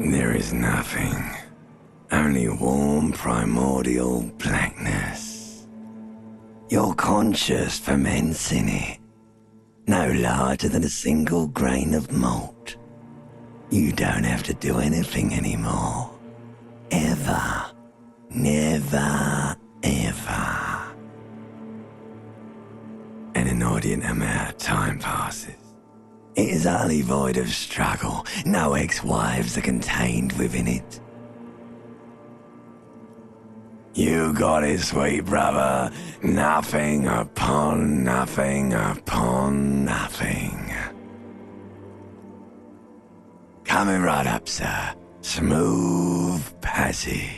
There is nothing. Only warm primordial blackness. Your conscious ferments in it. No larger than a single grain of malt. You don't have to do anything anymore. Ever. Never, ever. An inordinate amount of time passes. It is utterly void of struggle. No ex-wives are contained within it. You got it, sweet brother. Nothing upon nothing upon nothing. Coming right up, sir. Smooth passage.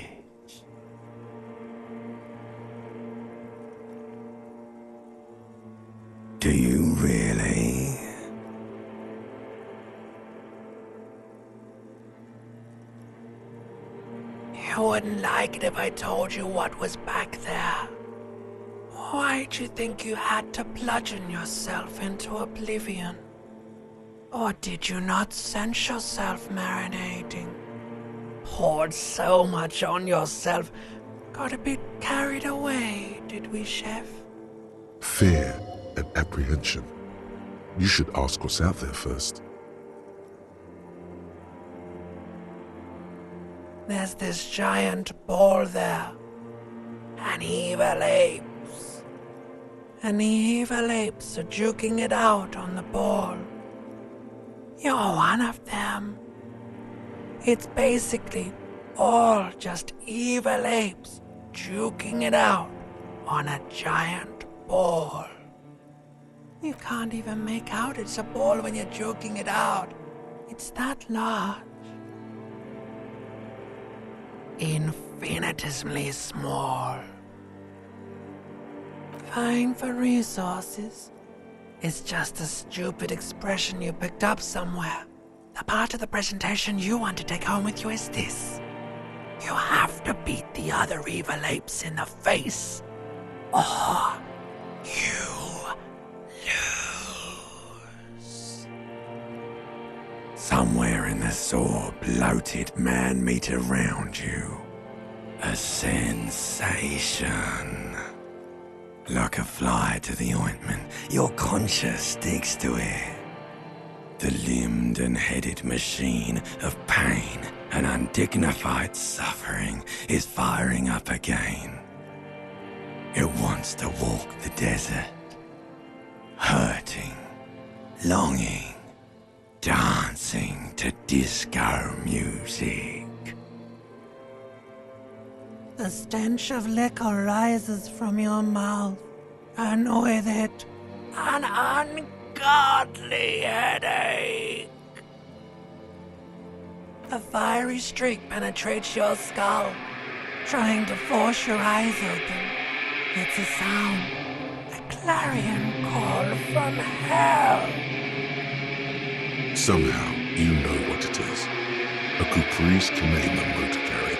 Do you really? You wouldn't like it if I told you what was back there. Why'd you think you had to bludgeon yourself into oblivion? Or did you not sense yourself marinating? Poured so much on yourself, got a bit carried away, did we, Chef? Fear and apprehension. You should ask what's out there first. There's this giant ball there. An evil apes. And the evil apes are juking it out on the ball. You're one of them. It's basically all just evil apes juking it out on a giant ball. You can't even make out it's a ball when you're juking it out. It's that large. Infinitesimally small. Vying for resources is just a stupid expression you picked up somewhere. The part of the presentation you want to take home with you is this. You have to beat the other evil apes in the face, or you lose. Somewhere in the sore, bloated man-meat around you. A sensation. Like a fly to the ointment, your conscience sticks to it. The limbed and headed machine of pain and undignified suffering is firing up again. It wants to walk the desert. Hurting, longing, dancing to disco music. The stench of liquor rises from your mouth, and with it, an ungodly headache. A fiery streak penetrates your skull, trying to force your eyes open. It's a sound, a clarion call from hell. Somehow, you know what it is. A Caprice Canadian motor carriage.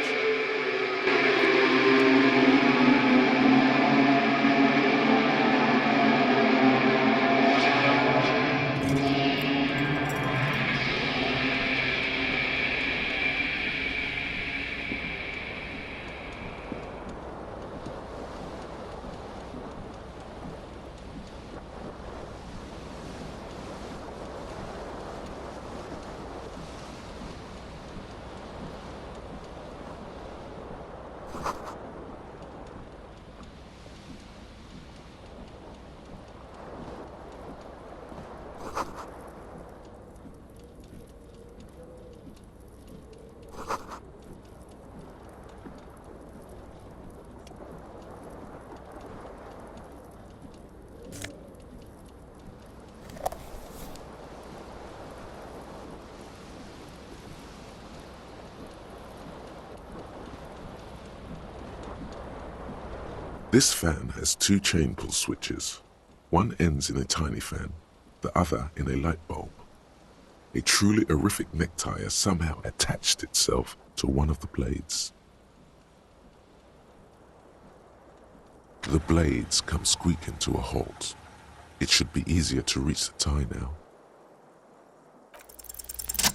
This fan has two chain pull switches. One ends in a tiny fan, the other in a light bulb. A truly horrific necktie has somehow attached itself to one of the blades. The blades come squeaking to a halt. It should be easier to reach the tie now.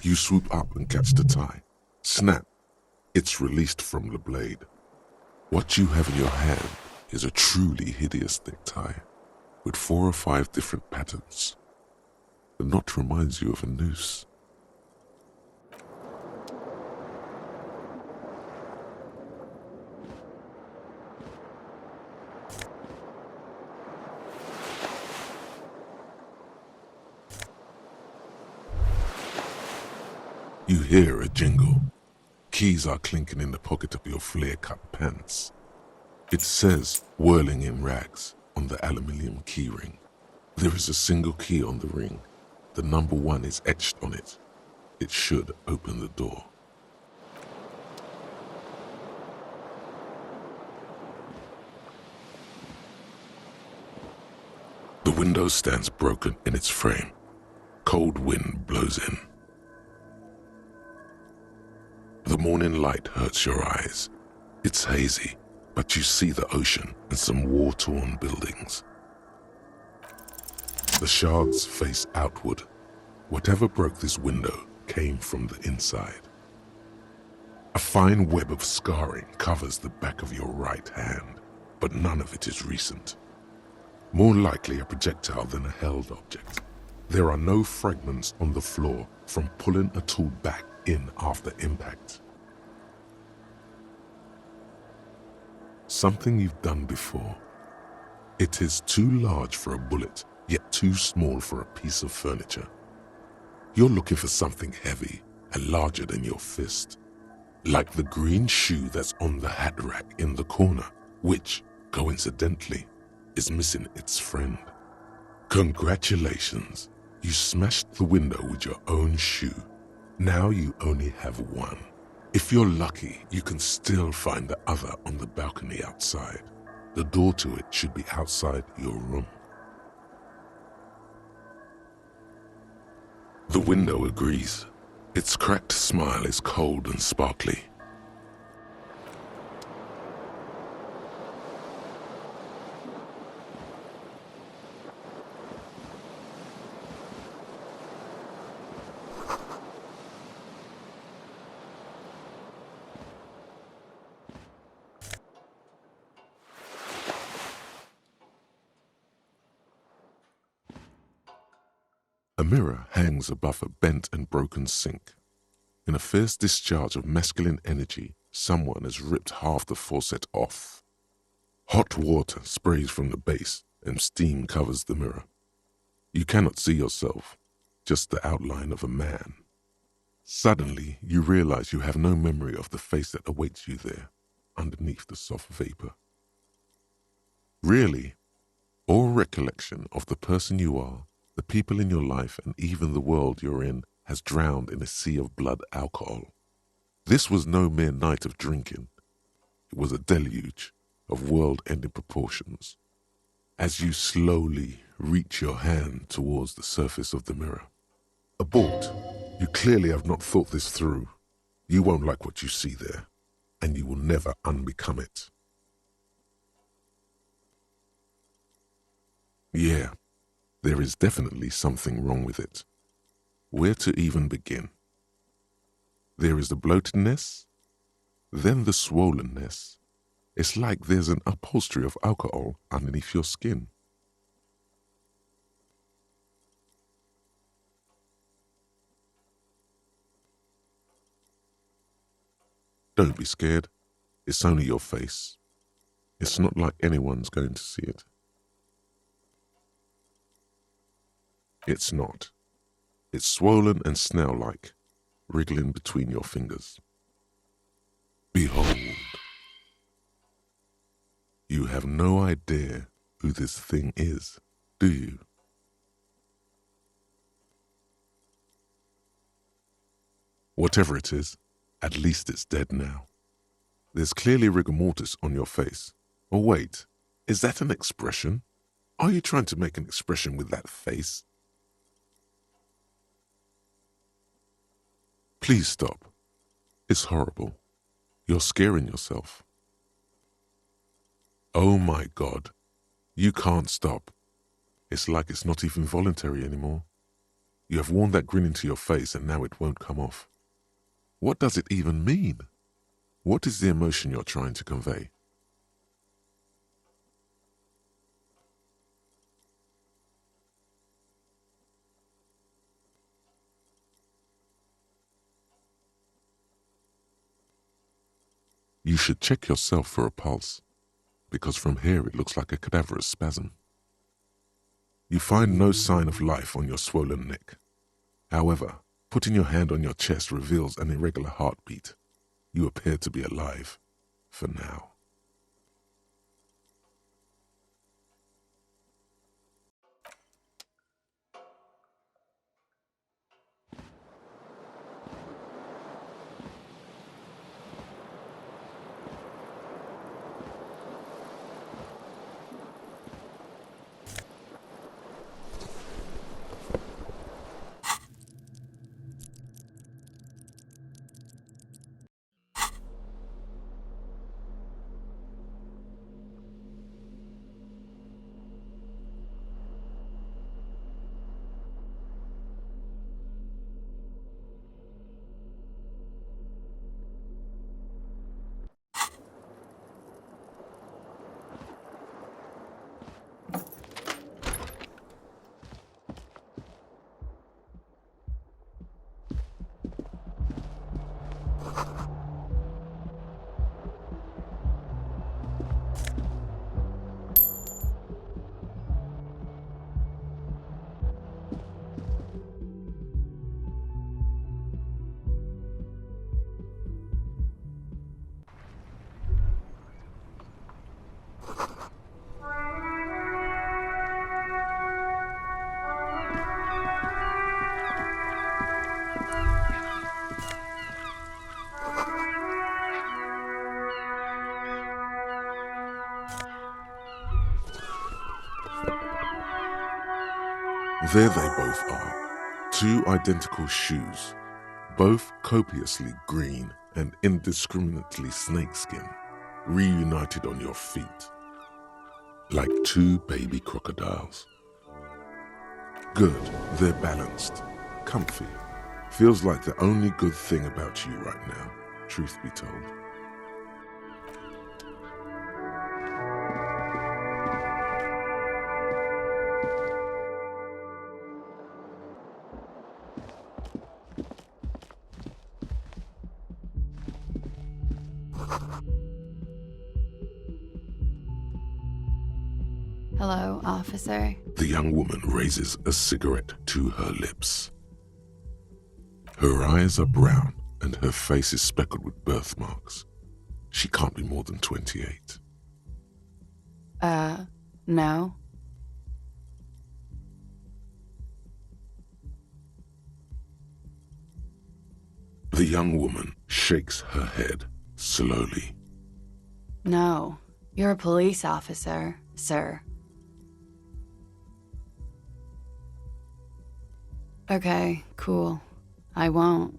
You swoop up and catch the tie, Snap! It's released from the blade. What you have in your hand is a truly hideous necktie with 4 or 5 different patterns. The knot reminds you of a noose. You hear a jingle. Keys are clinking in the pocket of your flare-cut pants. It says, whirling in rags, on the aluminium key ring. There is a single key on the ring. The number 1 is etched on it. It should open the door. The window stands broken in its frame. Cold wind blows in. The morning light hurts your eyes. It's hazy, but you see the ocean and some war-torn buildings. The shards face outward. Whatever broke this window came from the inside. A fine web of scarring covers the back of your right hand, but none of it is recent. More likely a projectile than a held object. There are no fragments on the floor from pulling a tool back in after impact. Something you've done before. It is too large for a bullet, yet too small for a piece of furniture. You're looking for something heavy and larger than your fist, like the green shoe that's on the hat rack in the corner, which, coincidentally, is missing its friend. Congratulations, you smashed the window with your own shoe. Now you only have one. If you're lucky, you can still find the other on the balcony outside. The door to it should be outside your room. The window agrees. Its cracked smile is cold and sparkly. A mirror hangs above a bent and broken sink. In a fierce discharge of masculine energy, someone has ripped half the faucet off. Hot water sprays from the base and steam covers the mirror. You cannot see yourself, just the outline of a man. Suddenly, you realize you have no memory of the face that awaits you there, underneath the soft vapor. Really, all recollection of the person you are, the people in your life, and even the world you're in has drowned in a sea of blood alcohol. This was no mere night of drinking. It was a deluge of world-ending proportions. As you slowly reach your hand towards the surface of the mirror. Abort. You clearly have not thought this through. You won't like what you see there, and you will never unbecome it. Yeah. There is definitely something wrong with it. Where to even begin? There is the bloatedness, then the swollenness. It's like there's an upholstery of alcohol underneath your skin. Don't be scared. It's only your face. It's not like anyone's going to see it. It's not. It's swollen and snail-like, wriggling between your fingers. Behold. You have no idea who this thing is, do you? Whatever it is, at least it's dead now. There's clearly rigor mortis on your face. Or wait, is that an expression? Are you trying to make an expression with that face? Please stop. It's horrible. You're scaring yourself. Oh my God. You can't stop. It's like it's not even voluntary anymore. You have worn that grin into your face and now it won't come off. What does it even mean? What is the emotion you're trying to convey? You should check yourself for a pulse, because from here it looks like a cadaverous spasm. You find no sign of life on your swollen neck. However, putting your hand on your chest reveals an irregular heartbeat. You appear to be alive, for now. There they both are, two identical shoes, both copiously green and indiscriminately snakeskin, reunited on your feet, like two baby crocodiles. Good, they're balanced, comfy. Feels like the only good thing about you right now, truth be told. Hello, officer. The young woman raises a cigarette to her lips. Her eyes are brown and her face is speckled with birthmarks. She can't be more than 28. No. The young woman shakes her head slowly. No. You're a police officer, sir. Okay, cool. I won't.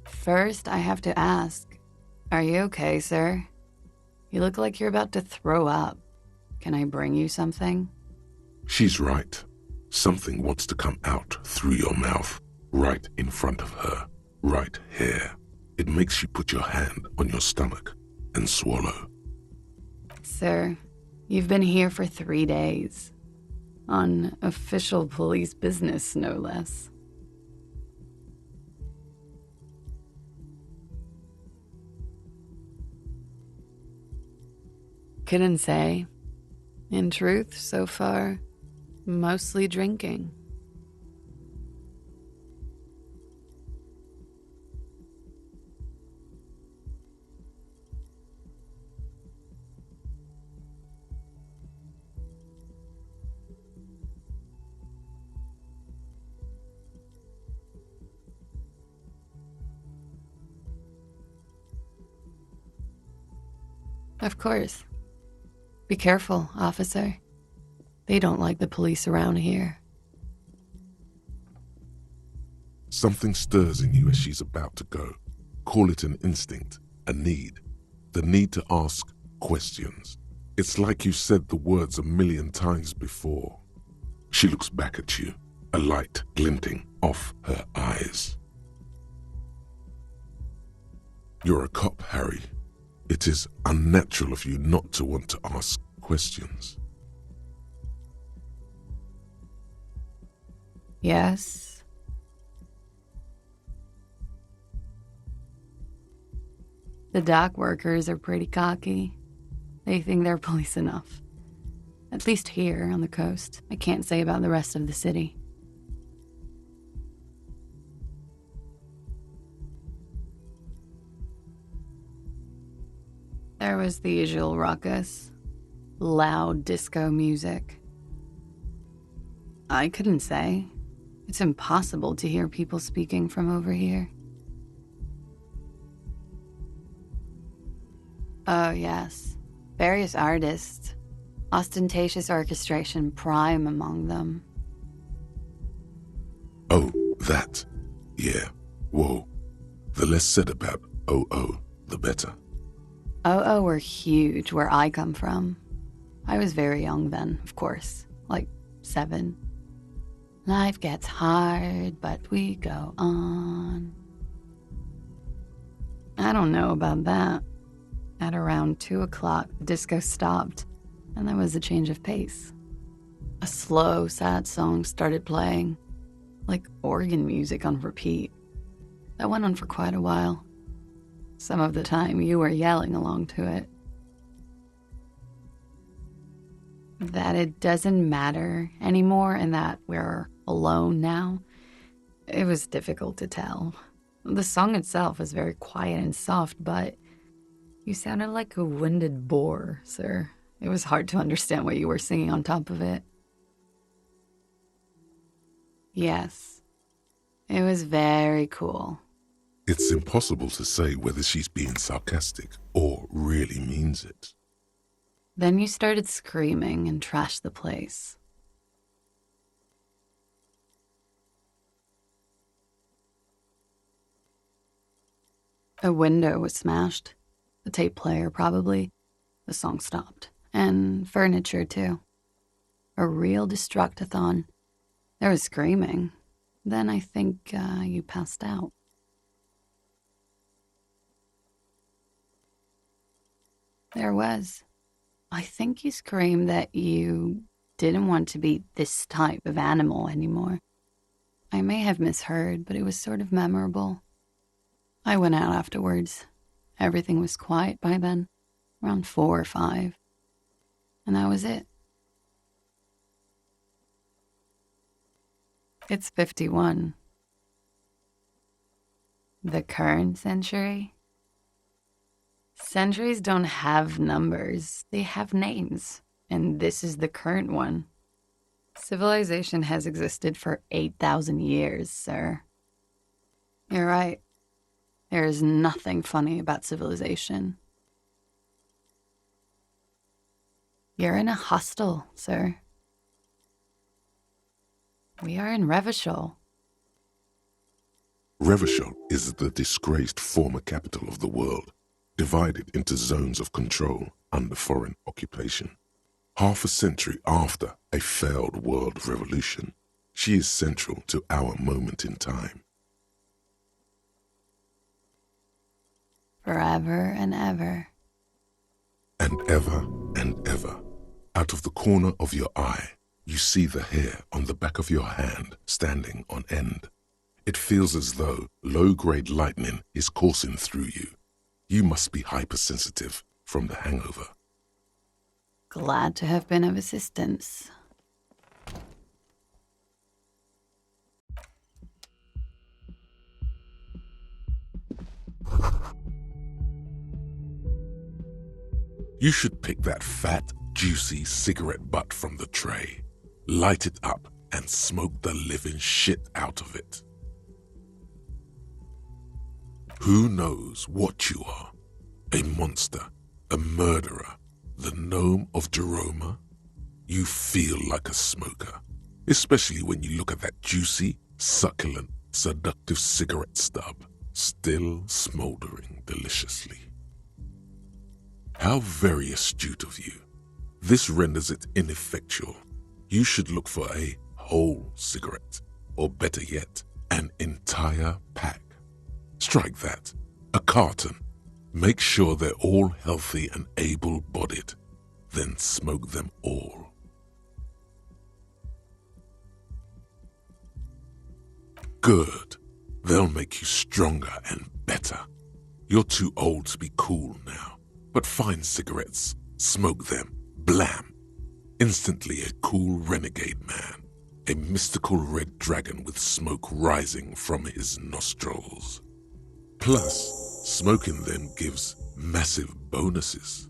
First, I have to ask, are you okay, sir? You look like you're about to throw up. Can I bring you something? She's right. Something wants to come out through your mouth, right in front of her, right here. It makes you put your hand on your stomach and swallow. Sir, you've been here for 3 days. On official police business, no less. Couldn't say. In truth, so far, mostly drinking. Of course. Be careful, officer. They don't like the police around here. Something stirs in you as she's about to go. Call it an instinct, a need. The need to ask questions. It's like you said the words 1,000,000 times before. She looks back at you, a light glinting off her eyes. You're a cop, Harry. It is unnatural of you not to want to ask questions. Yes? The dock workers are pretty cocky. They think they're police enough. At least here on the coast. I can't say about the rest of the city. There was the usual ruckus. Loud disco music. I couldn't say. It's impossible to hear people speaking from over here. Oh, yes. Various artists. Ostentatious orchestration prime among them. Oh, that. Yeah. Whoa. The less said about OO, the better. OO were huge where I come from. I was very young then, of course. Like 7. Life gets hard, but we go on. I don't know about that. At around 2 o'clock, the disco stopped, and there was a change of pace. A slow, sad song started playing, like organ music on repeat. That went on for quite a while. Some of the time, you were yelling along to it. That it doesn't matter anymore and that we're alone now, it was difficult to tell. The song itself was very quiet and soft, but you sounded like a winded boar, sir. It was hard to understand what you were singing on top of it. Yes, it was very cool. It's impossible to say whether she's being sarcastic or really means it. Then you started screaming and trashed the place. A window was smashed. The tape player, probably. The song stopped. And furniture, too. A real destructathon. There was screaming. Then I think you passed out. There was. I think you screamed that you didn't want to be this type of animal anymore. I may have misheard, but it was sort of memorable. I went out afterwards. Everything was quiet by then, around 4 or 5. And that was it. It's 51. The current century? Centuries don't have numbers, they have names. And this is the current one. Civilization has existed for 8,000 years, sir. You're right. There is nothing funny about civilization. You're in a hostel, sir. We are in Revachol. Revachol is the disgraced former capital of the world, divided into zones of control under foreign occupation. Half a century after a failed world revolution, she is central to our moment in time. Forever and ever. And ever and ever, out of the corner of your eye, you see the hair on the back of your hand standing on end. It feels as though low-grade lightning is coursing through you. You must be hypersensitive from the hangover. Glad to have been of assistance. You should pick that fat, juicy cigarette butt from the tray, light it up, and smoke the living shit out of it. Who knows what you are? A monster, a murderer, the gnome of Jeroma? You feel like a smoker, especially when you look at that juicy, succulent, seductive cigarette stub, still smoldering deliciously. How very astute of you. This renders it ineffectual. You should look for a whole cigarette. or better yet, an entire pack. Strike that, a carton. Make sure they're all healthy and able-bodied. Then smoke them all. Good. They'll make you stronger and better. You're too old to be cool now, but find cigarettes, smoke them, blam. Instantly a cool renegade man, a mystical red dragon with smoke rising from his nostrils. Plus, smoking them gives massive bonuses.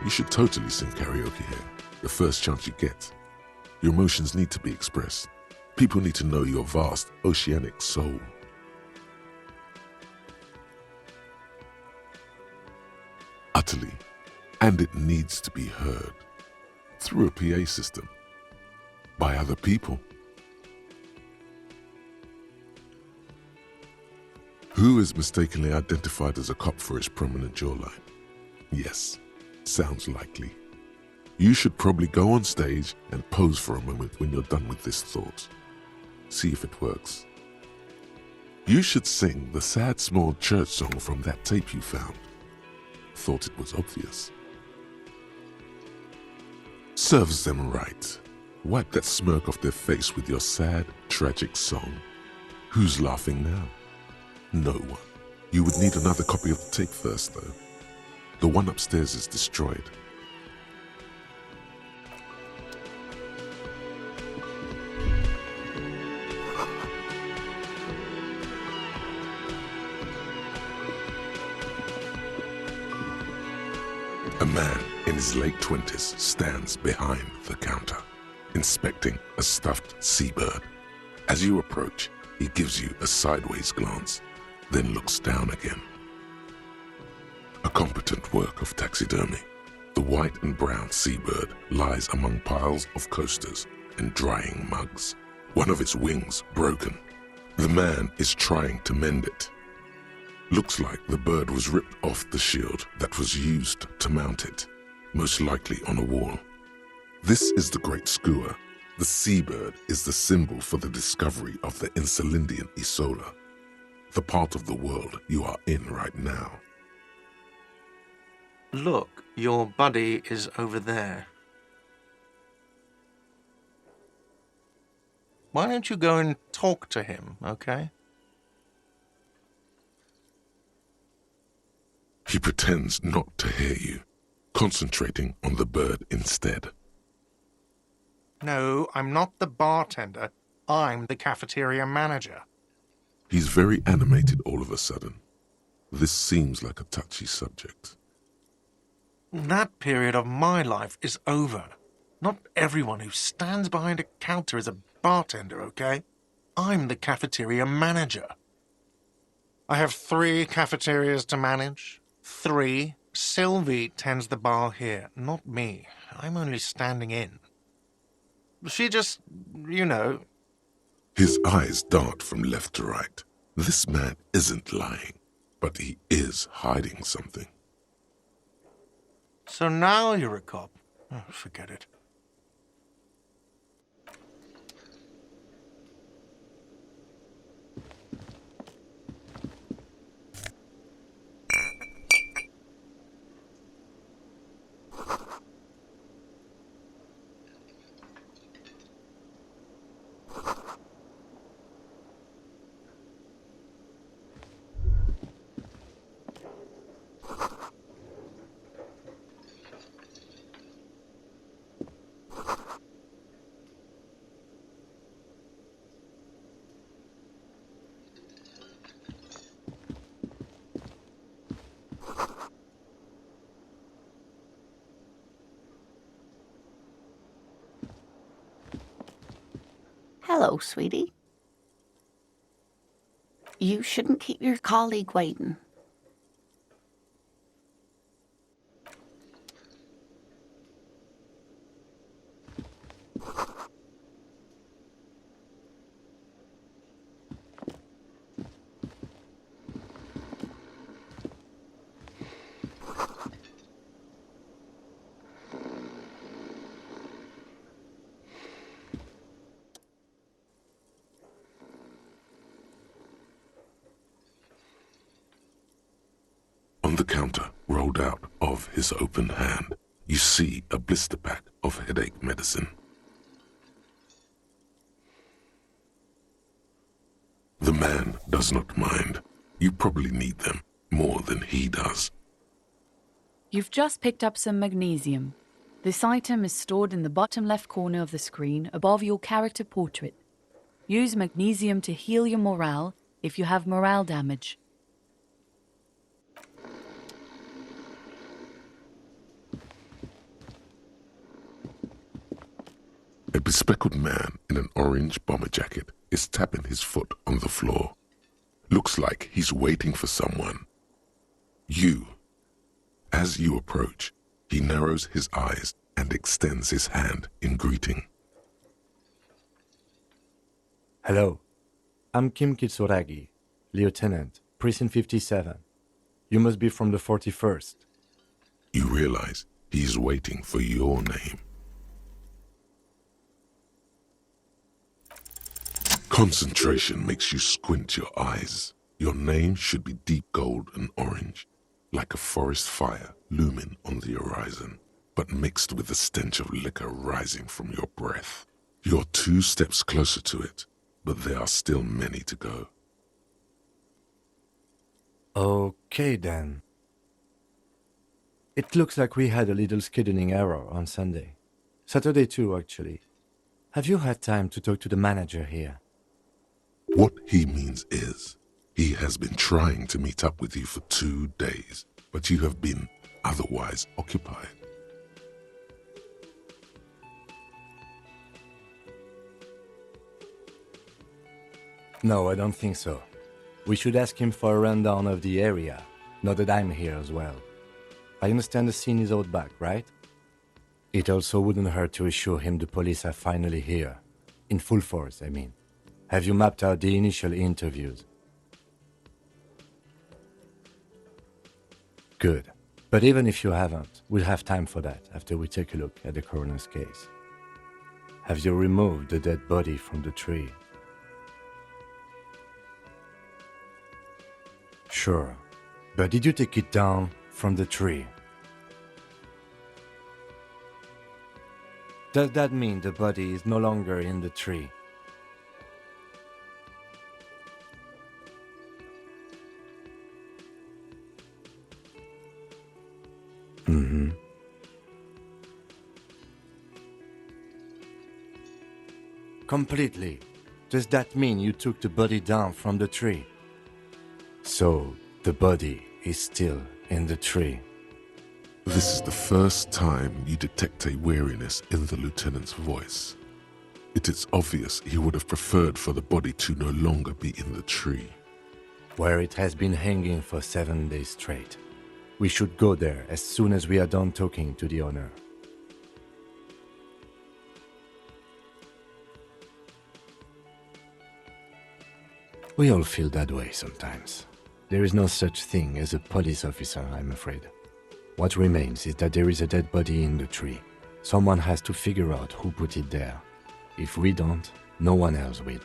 You should totally sing karaoke here, the first chance you get. Your emotions need to be expressed. People need to know your vast, oceanic soul. Utterly. And it needs to be heard. Through a PA system. By other people. Who is mistakenly identified as a cop for his prominent jawline? Yes. Sounds likely. You should probably go on stage and pose for a moment when you're done with this thought. See if it works. You should sing the sad small church song from that tape you found. Thought it was obvious. Serves them right. Wipe that smirk off their face with your sad, tragic song. Who's laughing now? No one. You would need another copy of the tape first, though. The one upstairs is destroyed. A man in his late 20s stands behind the counter, inspecting a stuffed seabird. As you approach, he gives you a sideways glance, then looks down again. A competent work of taxidermy. The white and brown seabird lies among piles of coasters and drying mugs. One of its wings broken. The man is trying to mend it. Looks like the bird was ripped off the shield that was used to mount it, most likely on a wall. This is the Great Skua. The seabird is the symbol for the discovery of the Insulindian Isola, the part of the world you are in right now. Look, your buddy is over there. Why don't you go and talk to him, okay? He pretends not to hear you, concentrating on the bird instead. No, I'm not the bartender. I'm the cafeteria manager. He's very animated all of a sudden. This seems like a touchy subject. That period of my life is over. Not everyone who stands behind a counter is a bartender, okay? I'm the cafeteria manager. I have 3 cafeterias to manage. 3. Sylvie tends the bar here, not me. I'm only standing in. She just, you know... His eyes dart from left to right. This man isn't lying, but he is hiding something. So now you're a cop. Oh, forget it. Hello, sweetie. You shouldn't keep your colleague waiting. On the counter, rolled out of his open hand, you see a blister pack of headache medicine. The man does not mind. You probably need them more than he does. You've just picked up some magnesium. This item is stored in the bottom left corner of the screen above your character portrait. Use magnesium to heal your morale if you have morale damage. A bespectacled man in an orange bomber jacket is tapping his foot on the floor. Looks like he's waiting for someone. As you approach, he narrows his eyes and extends his hand in greeting. Hello, I'm Kim Kitsuragi, Lieutenant, Precinct 57. You must be from the 41st. You realize he's waiting for your name. Concentration makes you squint your eyes. Your name should be deep gold and orange, like a forest fire looming on the horizon, but mixed with the stench of liquor rising from your breath. You're 2 steps closer to it, but there are still many to go. Okay then. It looks like we had a little scheduling error on Sunday. Saturday too, actually. Have you had time to talk to the manager here? What he means is, he has been trying to meet up with you for 2 days, but you have been otherwise occupied. No, I don't think so. We should ask him for a rundown of the area, now that I'm here as well. I understand the scene is out back, right? It also wouldn't hurt to assure him the police are finally here. In full force, I mean. Have you mapped out the initial interviews? Good. But even if you haven't, we'll have time for that after we take a look at the coroner's case. Have you removed the dead body from the tree? Sure. But did you take it down from the tree? Does that mean the body is no longer in the tree? Mm-hmm. Completely. Does that mean you took the body down from the tree? So, the body is still in the tree. This is the first time you detect a weariness in the lieutenant's voice. It is obvious he would have preferred for the body to no longer be in the tree. Where it has been hanging for 7 days straight. We should go there as soon as we are done talking to the owner. We all feel that way sometimes. There is no such thing as a police officer, I'm afraid. What remains is that there is a dead body in the tree. Someone has to figure out who put it there. If we don't, no one else will.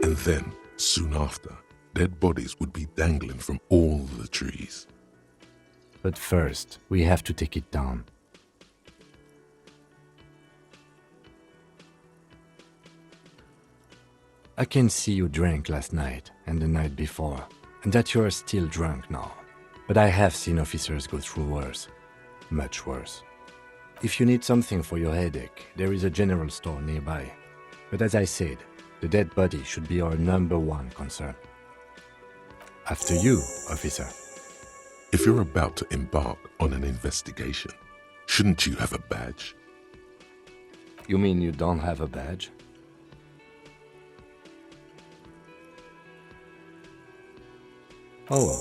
And then, soon after, dead bodies would be dangling from all the trees. But first, we have to take it down. I can see you drank last night and the night before, and that you are still drunk now. But I have seen officers go through worse. Much worse. If you need something for your headache, there is a general store nearby. But as I said, the dead body should be our #1 concern. After you, officer. If you're about to embark on an investigation, shouldn't you have a badge? You mean you don't have a badge? Oh,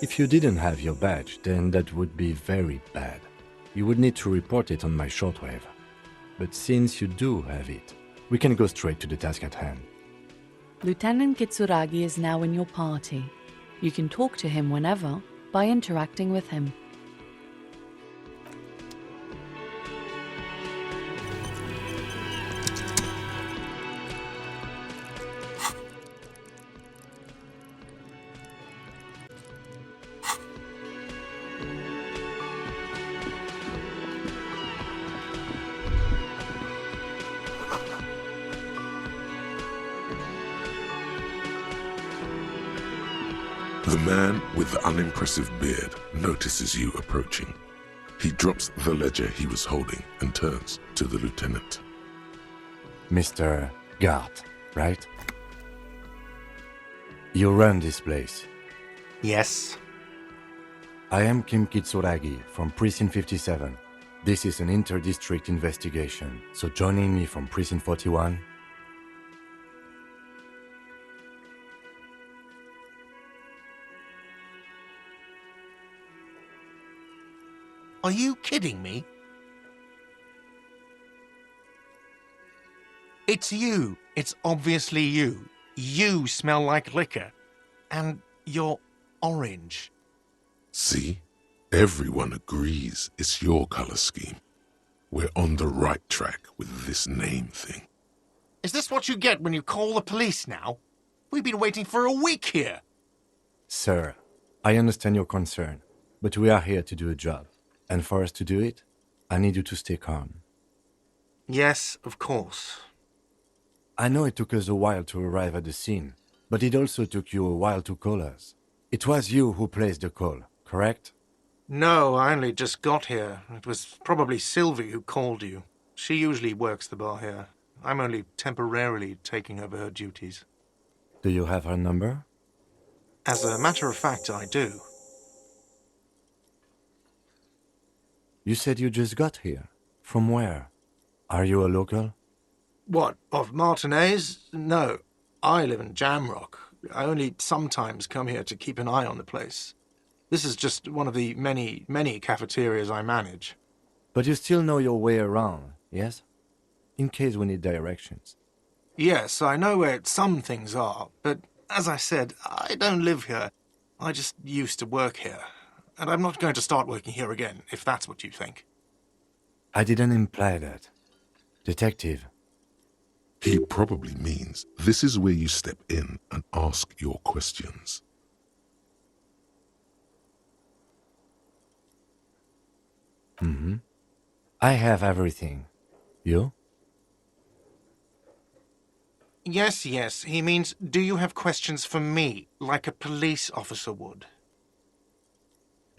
if you didn't have your badge, then that would be very bad. You would need to report it on my shortwave. But since you do have it, we can go straight to the task at hand. Lieutenant Kitsuragi is now in your party. You can talk to him whenever by interacting with him. The man with the unimpressive beard notices you approaching. He drops the ledger he was holding and turns to the lieutenant. Mr. Gart, right? You run this place. Yes? I am Kim Kitsuragi from Precinct 57. This is an inter-district investigation, so joining me from Precinct 41... Are you kidding me? It's you. It's obviously you. You smell like liquor. And you're orange. See? Everyone agrees it's your color scheme. We're on the right track with this name thing. Is this what you get when you call the police now? We've been waiting for a week here. Sir, I understand your concern, but we are here to do a job. And for us to do it, I need you to stay calm. Yes, of course. I know it took us a while to arrive at the scene, but it also took you a while to call us. It was you who placed the call, correct? No, I only just got here. It was probably Sylvie who called you. She usually works the bar here. I'm only temporarily taking over her duties. Do you have her number? As a matter of fact, I do. You said you just got here. From where? Are you a local? What, of Martinez? No, I live in Jamrock. I only sometimes come here to keep an eye on the place. This is just one of the many, many cafeterias I manage. But you still know your way around, yes? In case we need directions. Yes, I know where some things are, but as I said, I don't live here. I just used to work here. and I'm not going to start working here again, if that's what you think. I didn't imply that. Detective, He probably means this is where you step in and ask your questions. I have everything. You? Yes, he means, do you have questions for me, like a police officer would?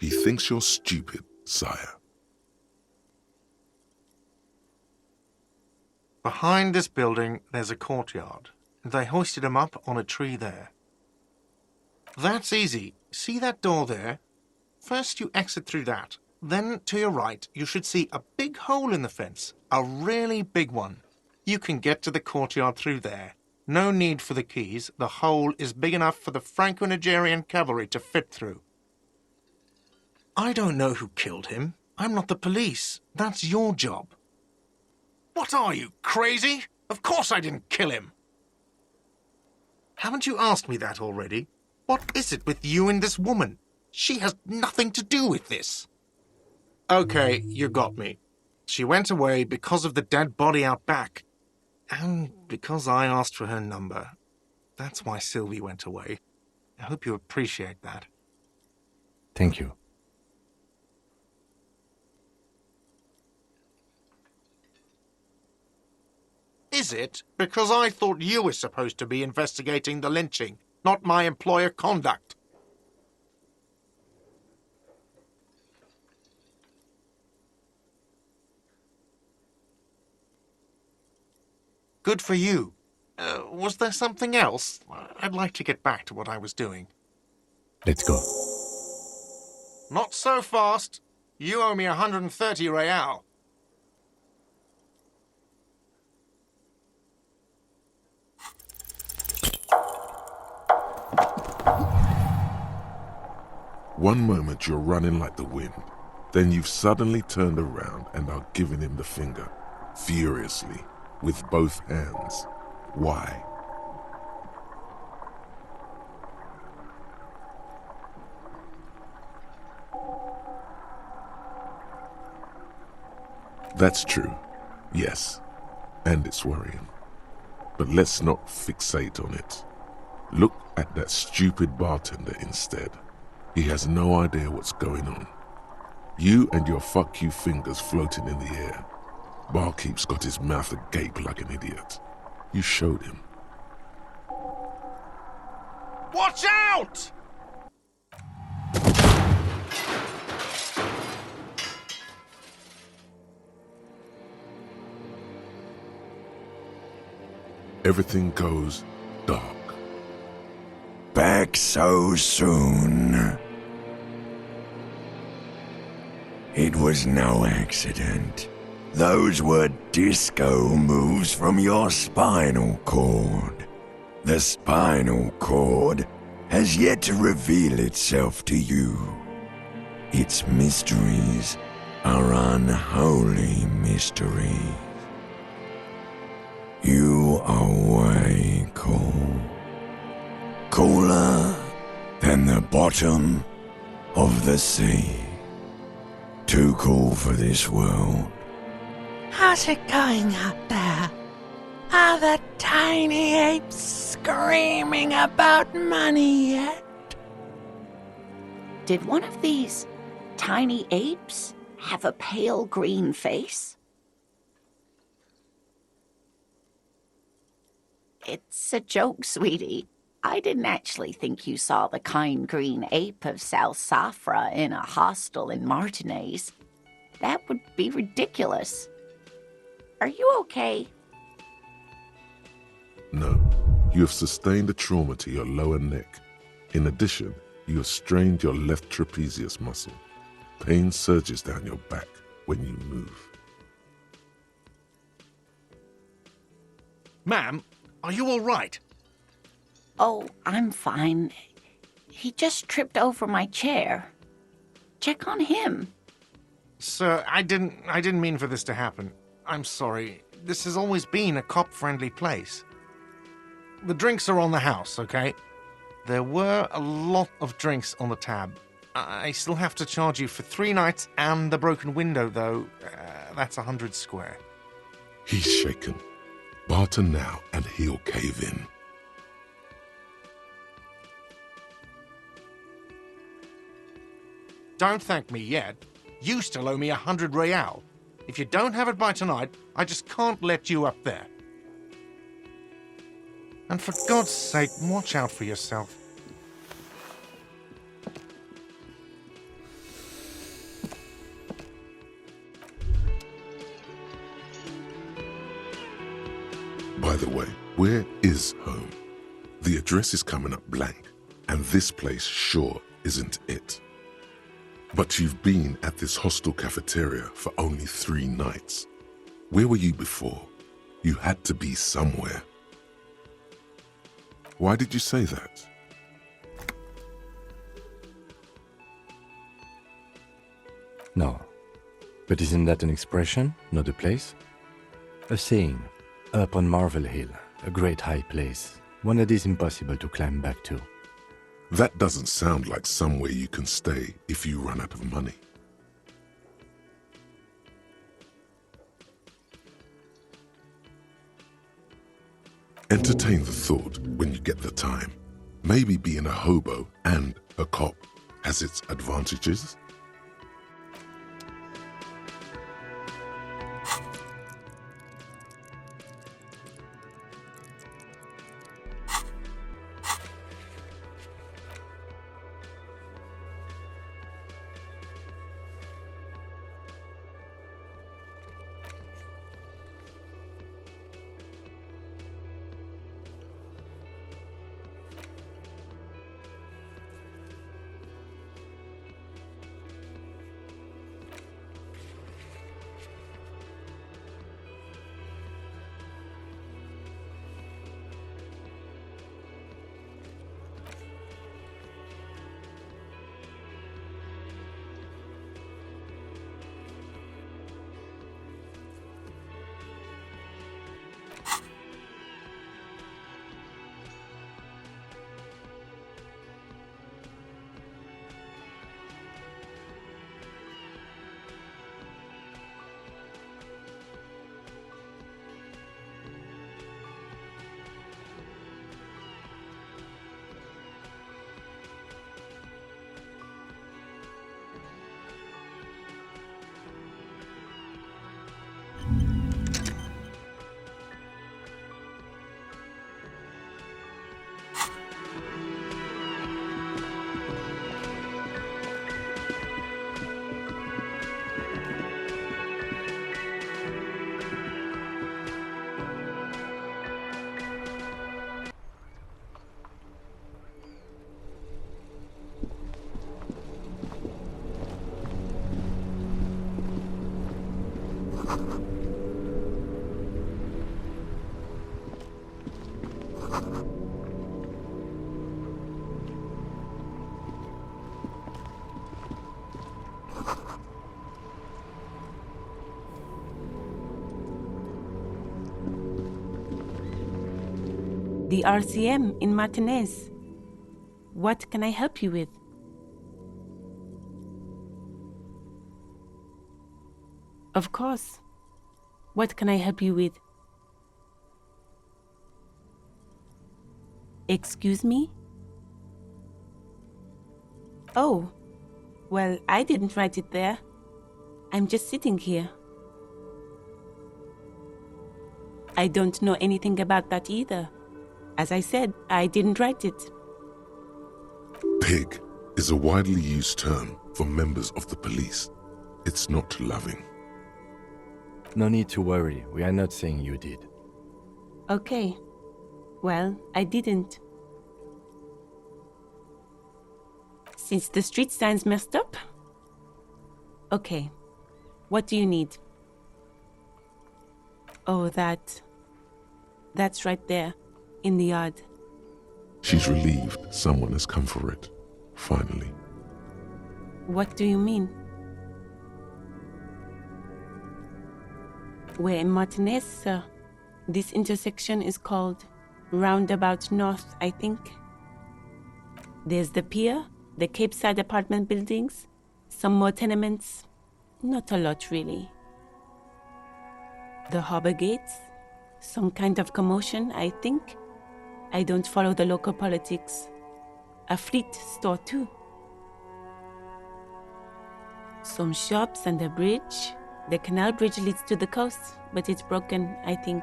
He thinks you're stupid, sire. Behind this building, there's a courtyard. They hoisted him up on a tree there. That's easy. See that door there? First you exit through that. Then, to your right, you should see a big hole in the fence. A really big one. You can get to the courtyard through there. No need for the keys. The hole is big enough for the Franco-Nigerian cavalry to fit through. I don't know who killed him. I'm not the police. That's your job. What are you, crazy? Of course I didn't kill him. Haven't you asked me that already? What is it with you and this woman? She has nothing to do with this. Okay, you got me. She went away because of the dead body out back. And because I asked for her number. That's why Sylvie went away. I hope you appreciate that. Thank you. Is it? Because I thought you were supposed to be investigating the lynching, not my employer conduct. Good for you. Was there something else? I'd like to get back to what I was doing. Let's go. Not so fast. You owe me 130 real. One moment you're running like the wind, then you've suddenly turned around and are giving him the finger, furiously, with both hands. Why? That's true, yes, and it's worrying. But let's not fixate on it. Look at that stupid bartender instead. He has no idea what's going on. You and your fuck you fingers floating in the air. Barkeep's got his mouth agape like an idiot. You showed him. Watch out! Everything goes dark. Back so soon. It was no accident. Those were disco moves from your spinal cord. The spinal cord has yet to reveal itself to you. Its mysteries are unholy mysteries. You are way cool. Cooler than the bottom of the sea. Too cool for this world. How's it going out there? Are the tiny apes screaming about money yet? Did one of these tiny apes have a pale green face? It's a joke, sweetie. I didn't actually think you saw the kind green ape of South Safra in a hostel in Martinez. That would be ridiculous. Are you okay? No, you have sustained a trauma to your lower neck. In addition, you have strained your left trapezius muscle. Pain surges down your back when you move. Ma'am, are you all right? Oh, I'm fine. He just tripped over my chair. Check on him. Sir, I didn't mean for this to happen. I'm sorry. This has always been a cop-friendly place. The drinks are on the house, okay? There were a lot of drinks on the tab. I still have to charge you for 3 nights and the broken window, though. That's 100 square. He's shaken. Barter now and he'll cave in. Don't thank me yet. You still owe me 100 real. If you don't have it by tonight, I just can't let you up there. And for God's sake, watch out for yourself. By the way, where is home? The address is coming up blank, and this place sure isn't it. But you've been at this hostel cafeteria for only 3 nights. Where were you before? You had to be somewhere. Why did you say that? No. But isn't that an expression, not a place? A saying, up on Marvel Hill, a great high place, one that is impossible to climb back to. That doesn't sound like somewhere you can stay if you run out of money. Entertain the thought when you get the time. Maybe being a hobo and a cop has its advantages. The RCM in Martinez. What can I help you with? Of course. What can I help you with? Excuse me? Oh, well, I didn't write it there. I'm just sitting here. I don't know anything about that either. As I said, I didn't write it. Pig is a widely used term for members of the police. It's not loving. No need to worry, we are not saying you did. Okay. Well, I didn't. Since the street sign's messed up? Okay. What do you need? Oh, that's right there, in the yard. She's relieved someone has come for it, finally. What do you mean? We're in Martinez, sir. This intersection is called Roundabout North, I think. There's the pier, the Cape Side apartment buildings, some more tenements. Not a lot, really. The harbor gates, some kind of commotion, I think. I don't follow the local politics. A fleet store, too. Some shops and a bridge. The canal bridge leads to the coast, but it's broken, I think.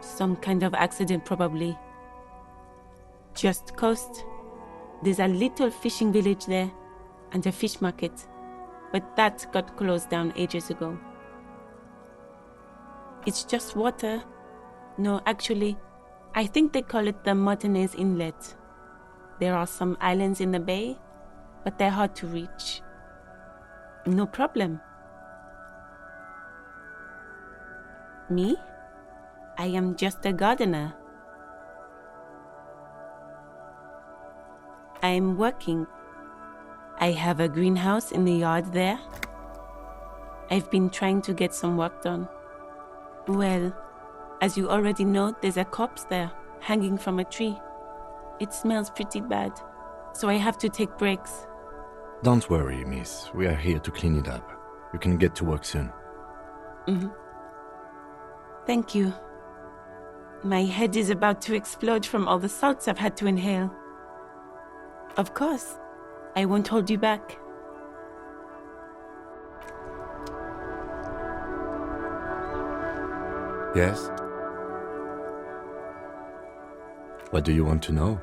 Some kind of accident, probably. Just coast. There's a little fishing village there, and a fish market. But that got closed down ages ago. It's just water. No, actually, I think they call it the Martinez Inlet. There are some islands in the bay, but they're hard to reach. No problem. Me? I am just a gardener. I am working. I have a greenhouse in the yard there. I've been trying to get some work done. Well, as you already know, there's a corpse there, hanging from a tree. It smells pretty bad, so I have to take breaks. Don't worry, miss. We are here to clean it up. You can get to work soon. Mm-hmm. Thank you. My head is about to explode from all the salts I've had to inhale. Of course. I won't hold you back. Yes? What do you want to know?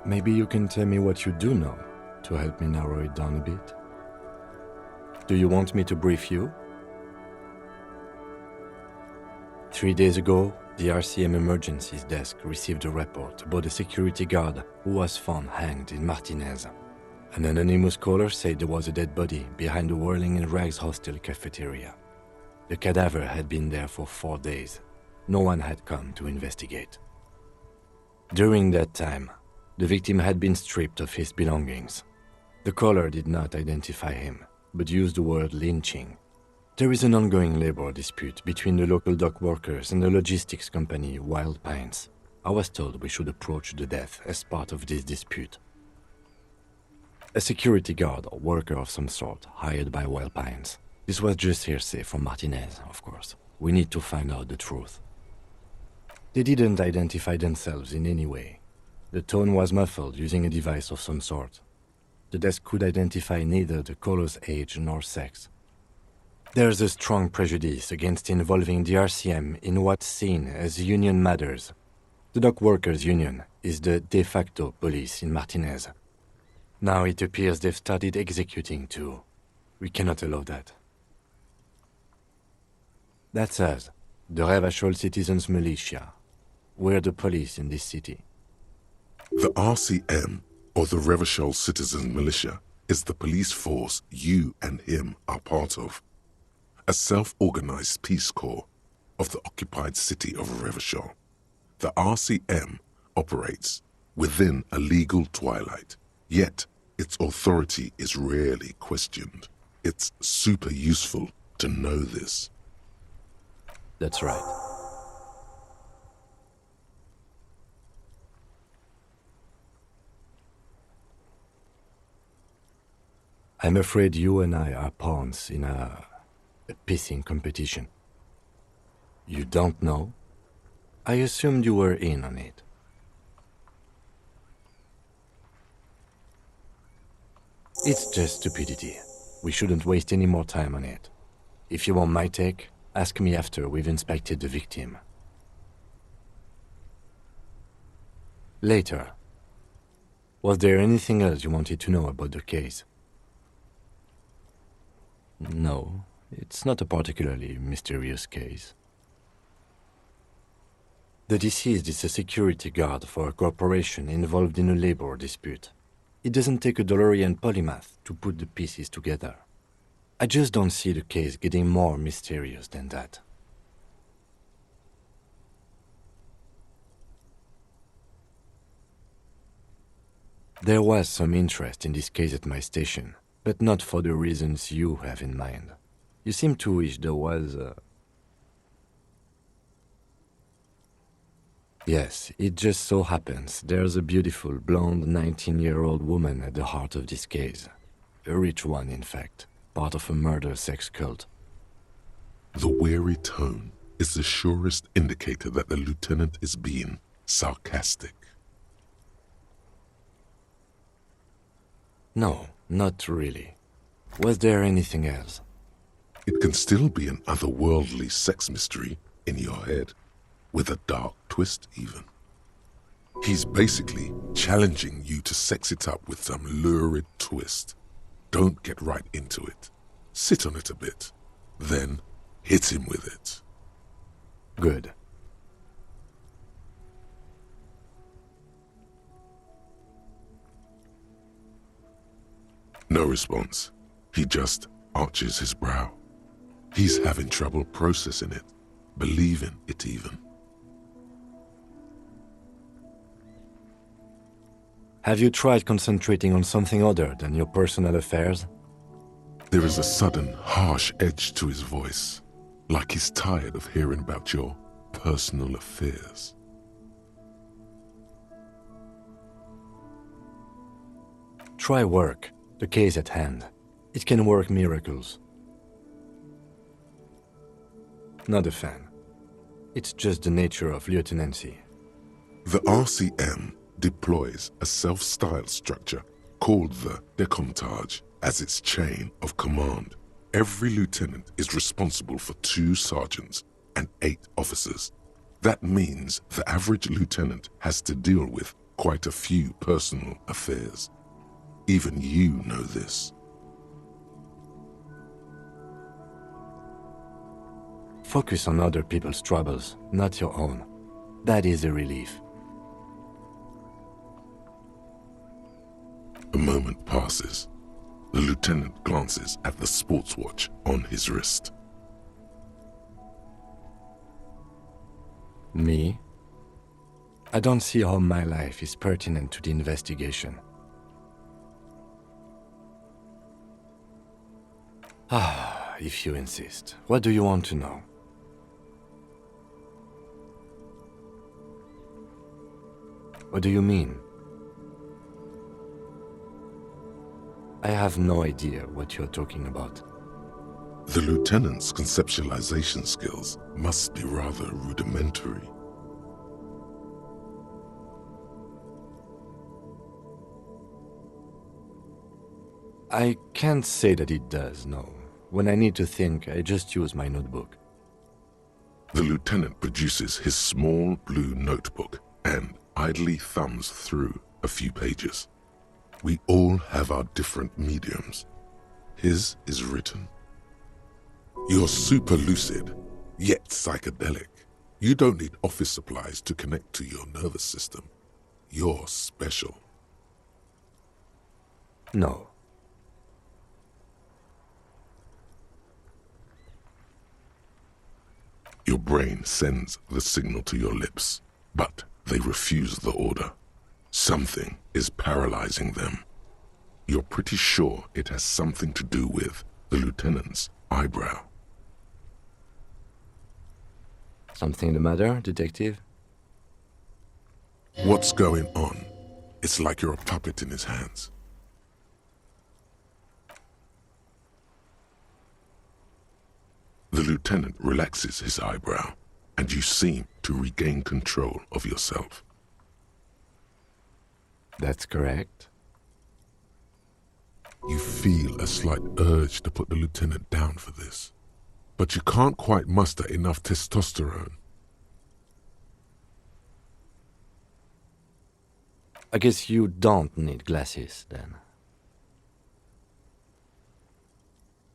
Maybe you can tell me what you do know to help me narrow it down a bit. Do you want me to brief you? 3 days ago, the RCM Emergencies Desk received a report about a security guard who was found hanged in Martinez. An anonymous caller said there was a dead body behind the Whirling in Rags hostel cafeteria. The cadaver had been there for 4 days. No one had come to investigate. During that time, the victim had been stripped of his belongings. The caller did not identify him, but used the word lynching. There is an ongoing labor dispute between the local dock workers and the logistics company Wild Pines. I was told we should approach the death as part of this dispute. A security guard or worker of some sort hired by Wild Pines. This was just hearsay from Martinez, of course. We need to find out the truth. They didn't identify themselves in any way. The tone was muffled using a device of some sort. The desk could identify neither the caller's age nor sex. There's a strong prejudice against involving the RCM in what's seen as union matters. The dock workers' union is the de facto police in Martinez. Now it appears they've started executing too. We cannot allow that. That's us, the Revachol Citizens Militia. We're the police in this city. The RCM, or the Revachol Citizen Militia, is the police force you and him are part of. A self-organized peace corps of the occupied city of Revachol. The RCM operates within a legal twilight, yet its authority is rarely questioned. It's super useful to know this. That's right. I'm afraid you and I are pawns in a pissing competition. You don't know? I assumed you were in on it. It's just stupidity. We shouldn't waste any more time on it. If you want my take, ask me after we've inspected the victim. Later. Was there anything else you wanted to know about the case? No, it's not a particularly mysterious case. The deceased is a security guard for a corporation involved in a labor dispute. It doesn't take a DeLorean polymath to put the pieces together. I just don't see the case getting more mysterious than that. There was some interest in this case at my station, but not for the reasons you have in mind. You seem to wish there was Yes, it just so happens there's a beautiful, blonde 19-year-old woman at the heart of this case. A rich one, in fact, part of a murder sex cult. The weary tone is the surest indicator that the lieutenant is being sarcastic. No, not really. Was there anything else? It can still be an otherworldly sex mystery in your head, with a dark twist even. He's basically challenging you to sex it up with some lurid twist. Don't get right into it. Sit on it a bit, then hit him with it. Good. No response. He just arches his brow. He's having trouble processing it, believing it even. Have you tried concentrating on something other than your personal affairs? There is a sudden, harsh edge to his voice, like he's tired of hearing about your personal affairs. Try work, the case at hand. It can work miracles. Not a fan. It's just the nature of lieutenancy. The RCM deploys a self-styled structure called the Decomptage as its chain of command. Every lieutenant is responsible for 2 sergeants and 8 officers. That means the average lieutenant has to deal with quite a few personal affairs. Even you know this. Focus on other people's troubles, not your own. That is a relief. A moment passes. The lieutenant glances at the sports watch on his wrist. Me? I don't see how my life is pertinent to the investigation. If you insist. What do you want to know? What do you mean? I have no idea what you're talking about. The lieutenant's conceptualization skills must be rather rudimentary. I can't say that it does, no. When I need to think, I just use my notebook. The lieutenant produces his small blue notebook and idly thumbs through a few pages. We all have our different mediums. His is written. You're super lucid, yet psychedelic. You don't need office supplies to connect to your nervous system. You're special. No. Your brain sends the signal to your lips, but they refuse the order. Something is paralyzing them. You're pretty sure it has something to do with the lieutenant's eyebrow. Something the matter, detective? What's going on? It's like you're a puppet in his hands. The lieutenant relaxes his eyebrow, and you seem to regain control of yourself. That's correct. You feel a slight urge to put the lieutenant down for this, but you can't quite muster enough testosterone. I guess you don't need glasses, then.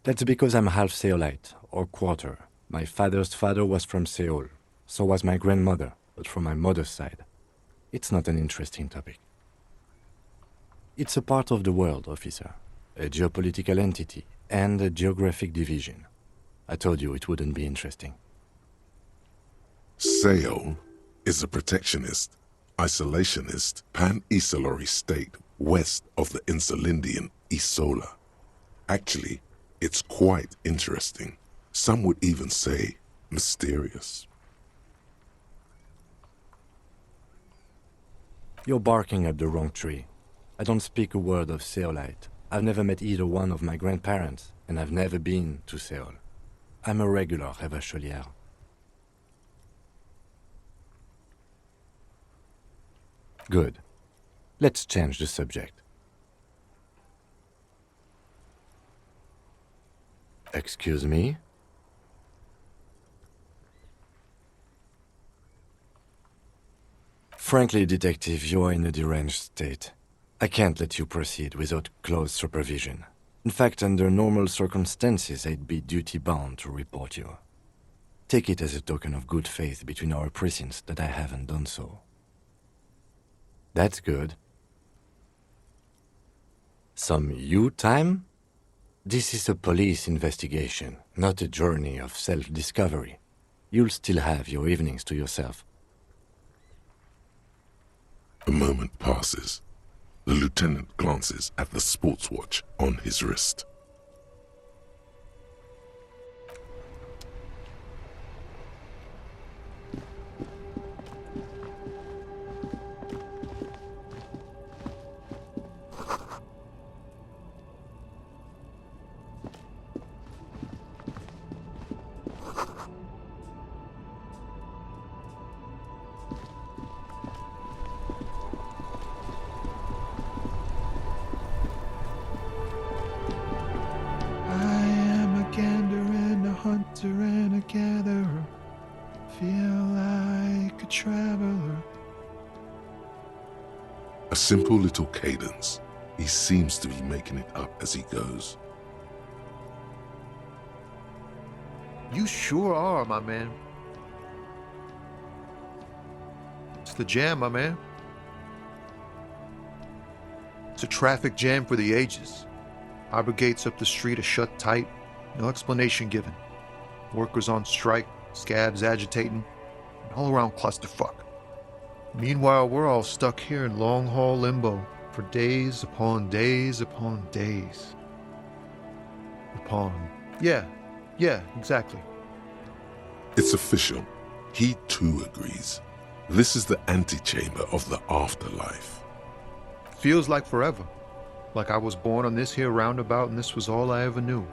That's because I'm half Seolite, or quarter. My father's father was from Seoul. So was my grandmother, but from my mother's side. It's not an interesting topic. It's a part of the world, officer. A geopolitical entity and a geographic division. I told you it wouldn't be interesting. Seoul is a protectionist, isolationist, pan-Isolari state west of the Insulindian Isola. Actually, it's quite interesting. Some would even say mysterious. You're barking up the wrong tree. I don't speak a word of Seolite. I've never met either one of my grandparents, and I've never been to Seoul. I'm a regular Revacholier. Good. Let's change the subject. Excuse me? Frankly, Detective, you are in a deranged state. I can't let you proceed without close supervision. In fact, under normal circumstances, I'd be duty-bound to report you. Take it as a token of good faith between our precincts that I haven't done so. That's good. Some you time? This is a police investigation, not a journey of self-discovery. You'll still have your evenings to yourself. A moment passes. The lieutenant glances at the sports watch on his wrist. Hunter and a gatherer, feel like a traveler. A simple little cadence. He seems to be making it up as he goes. You sure are, my man. It's the jam, my man. It's a traffic jam for the ages. Harbor gates up the street are shut tight, no explanation given. Workers on strike, scabs agitating, an all-around clusterfuck. Meanwhile, we're all stuck here in long-haul limbo for days upon days upon days. Yeah, exactly. It's official. He too agrees. This is the antechamber of the afterlife. Feels like forever. Like I was born on this here roundabout and this was all I ever knew.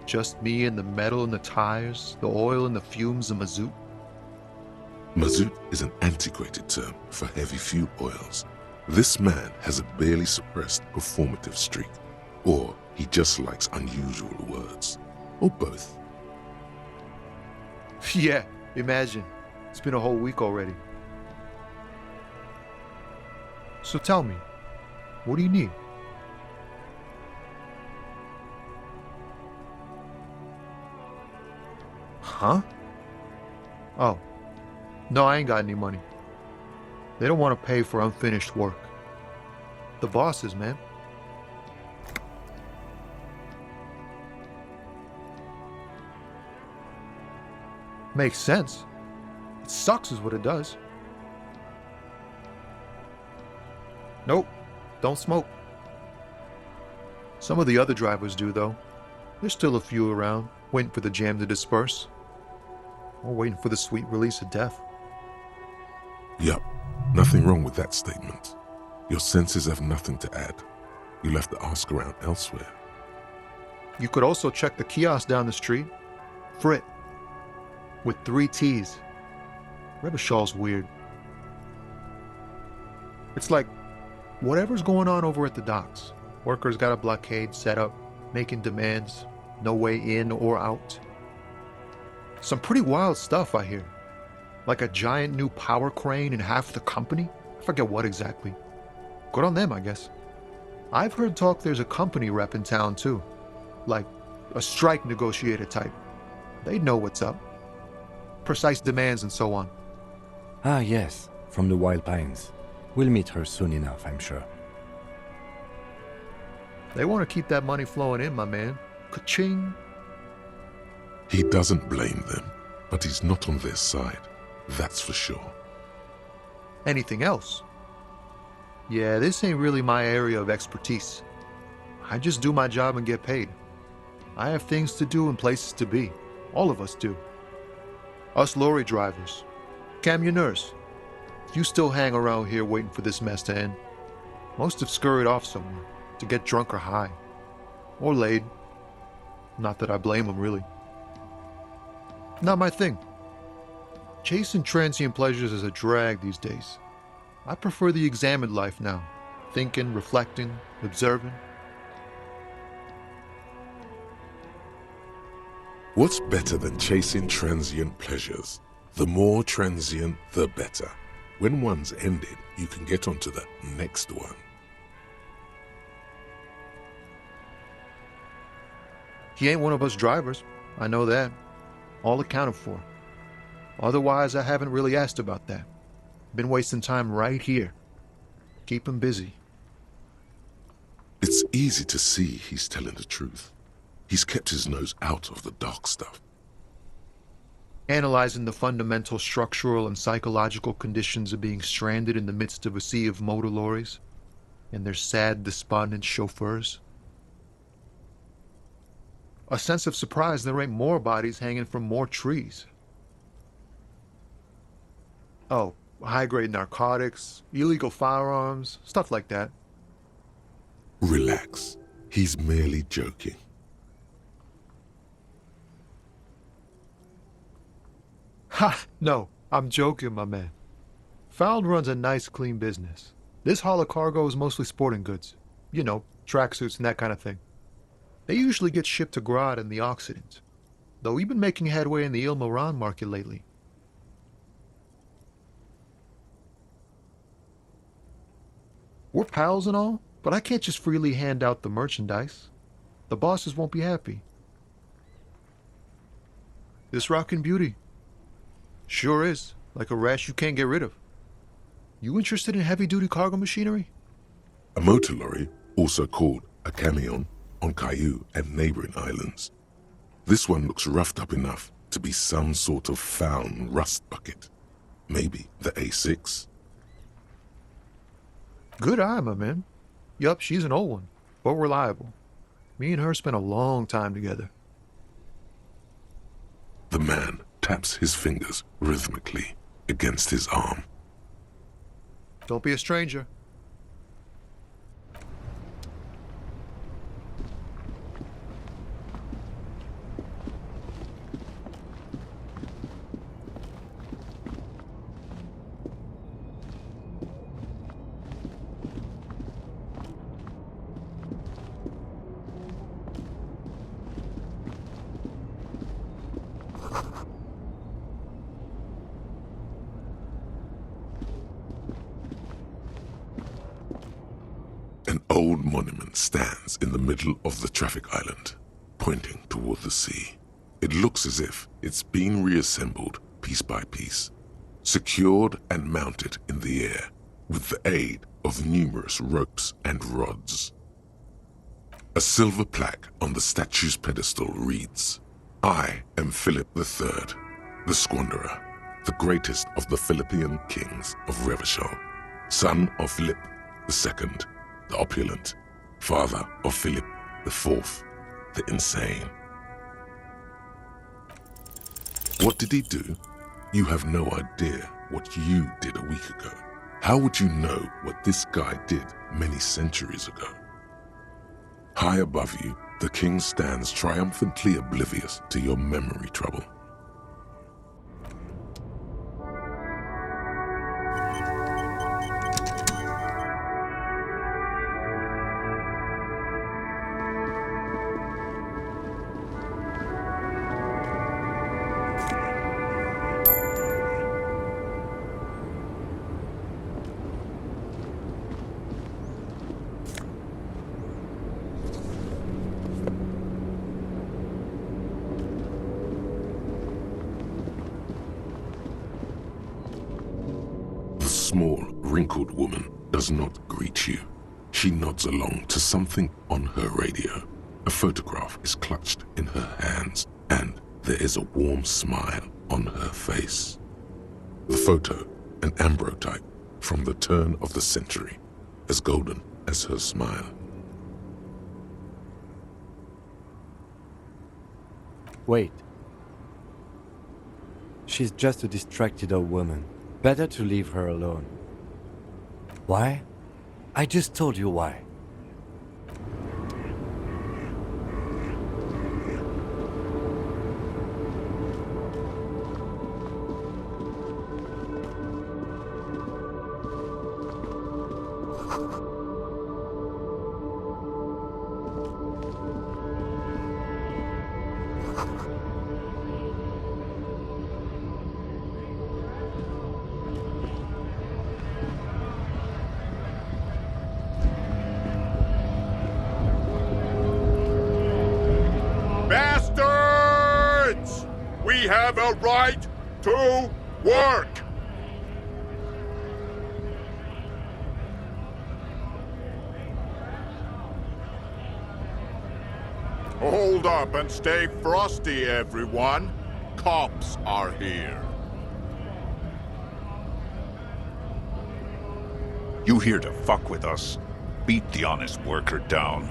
Just me and the metal and the tires, the oil and the fumes of mazout. Mazout is an antiquated term for heavy fuel oils. This man has a barely suppressed performative streak, or he just likes unusual words, or both. Yeah, imagine. It's been a whole week already. So tell me, what do you need? Huh? Oh. No, I ain't got any money. They don't want to pay for unfinished work. The bosses, man. Makes sense. It sucks is what it does. Nope, don't smoke. Some of the other drivers do, though. There's still a few around, waiting for the jam to disperse. Or waiting for the sweet release of death. Yup, nothing wrong with that statement. Your senses have nothing to add. You'll have to ask around elsewhere. You could also check the kiosk down the street. Frit. With 3 T's. Revachol's weird. It's like, whatever's going on over at the docks. Workers got a blockade set up, making demands, no way in or out. Some pretty wild stuff, I hear. Like a giant new power crane in half the company? I forget what exactly. Good on them, I guess. I've heard talk there's a company rep in town, too. Like, a strike negotiator type. They'd know what's up. Precise demands and so on. Ah, yes, from the Wild Pines. We'll meet her soon enough, I'm sure. They want to keep that money flowing in, my man. Ka-ching. He doesn't blame them, but he's not on their side. That's for sure. Anything else? Yeah, this ain't really my area of expertise. I just do my job and get paid. I have things to do and places to be. All of us do. Us lorry drivers, camionneurs, Few still hang around here waiting for this mess to end. Most have scurried off somewhere to get drunk or high. Or laid. Not that I blame them, really. Not my thing. Chasing transient pleasures is a drag these days. I prefer the examined life now. Thinking, reflecting, observing. What's better than chasing transient pleasures? The more transient, the better. When one's ended, you can get onto the next one. He ain't one of us drivers. I know that. All accounted for. Otherwise, I haven't really asked about that. Been wasting time right here. Keep him busy. It's easy to see he's telling the truth. He's kept his nose out of the dark stuff. Analyzing the fundamental structural and psychological conditions of being stranded in the midst of a sea of motor lorries and their sad, despondent chauffeurs. A sense of surprise there ain't more bodies hanging from more trees. Oh, high-grade narcotics, illegal firearms, stuff like that. Relax. He's merely joking. Ha! No, I'm joking, my man. Found runs a nice, clean business. This haul of cargo is mostly sporting goods. You know, tracksuits and that kind of thing. They usually get shipped to Grad and the Occident, though we've been making headway in the Il-Moran market lately. We're pals and all, but I can't just freely hand out the merchandise. The bosses won't be happy. This rockin' beauty. Sure is, like a rash you can't get rid of. You interested in heavy-duty cargo machinery? A motor lorry, also called a camion, on Caillou and neighboring islands. This one looks roughed up enough to be some sort of found rust bucket. Maybe the A6. Good eye, my man. Yup, she's an old one, but reliable. Me and her spent a long time together. The man taps his fingers rhythmically against his arm. Don't be a stranger. An old monument stands in the middle of the traffic island, pointing toward the sea. It looks as if it's been reassembled piece by piece, secured and mounted in the air with the aid of numerous ropes and rods. A silver plaque on the statue's pedestal reads, "I am Philip III, the Squanderer, the greatest of the Philippian kings of Revachol, son of Philip II, the opulent, father of Philip IV, the insane." What did he do? You have no idea what you did a week ago. How would you know what this guy did many centuries ago? High above you, the king stands triumphantly oblivious to your memory trouble. The small, wrinkled woman does not greet you. She nods along to something on her radio. A photograph is clutched in her hands, and there is a warm smile on her face. The photo, an ambrotype from the turn of the century, as golden as her smile. Wait. She's just a distracted old woman. Better to leave her alone. Why? I just told you why. Bastards! We have a right to work! Hold up and stay frosty, everyone. Cops are here. You here to fuck with us? Beat the honest worker down.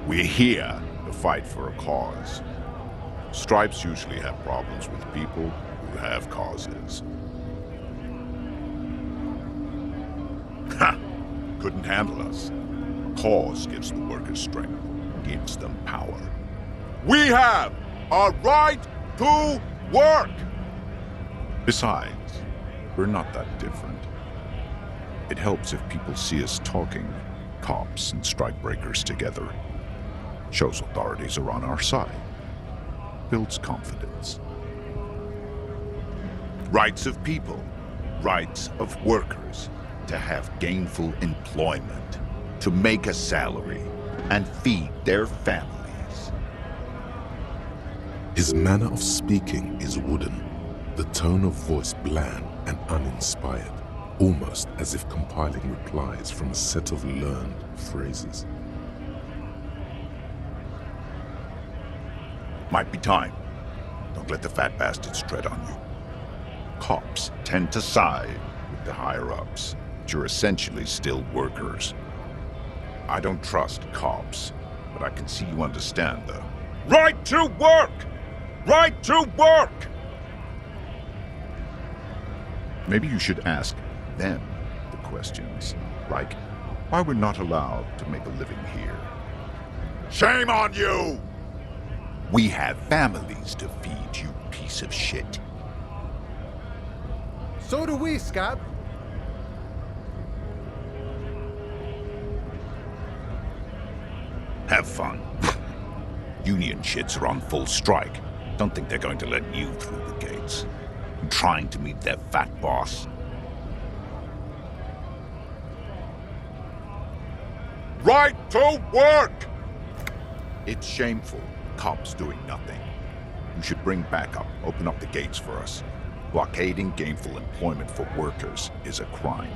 We're here to fight for a cause. Stripes usually have problems with people who have causes. Ha! Couldn't handle us. Cause gives the workers strength, gives them power. We have a right to work! Besides, we're not that different. It helps if people see us talking, cops and strikebreakers together. Shows authorities are on our side. Builds confidence. Rights of people, rights of workers, to have gainful employment, to make a salary, and feed their families. His manner of speaking is wooden, the tone of voice bland and uninspired, almost as if compiling replies from a set of learned phrases. Might be time. Don't let the fat bastards tread on you. Cops tend to side with the higher-ups, but you're essentially still workers. I don't trust cops, but I can see you understand the Right to work! Right to work! Maybe you should ask them the questions, like why we're not allowed to make a living here. Shame on you! We have families to feed, you piece of shit. So do we, Scott. Have fun. Union shits are on full strike. Don't think they're going to let you through the gates. I'm trying to meet their fat boss. Right to work! It's shameful. Cops doing nothing. You should bring backup. Open up the gates for us. Blockading gainful employment for workers is a crime.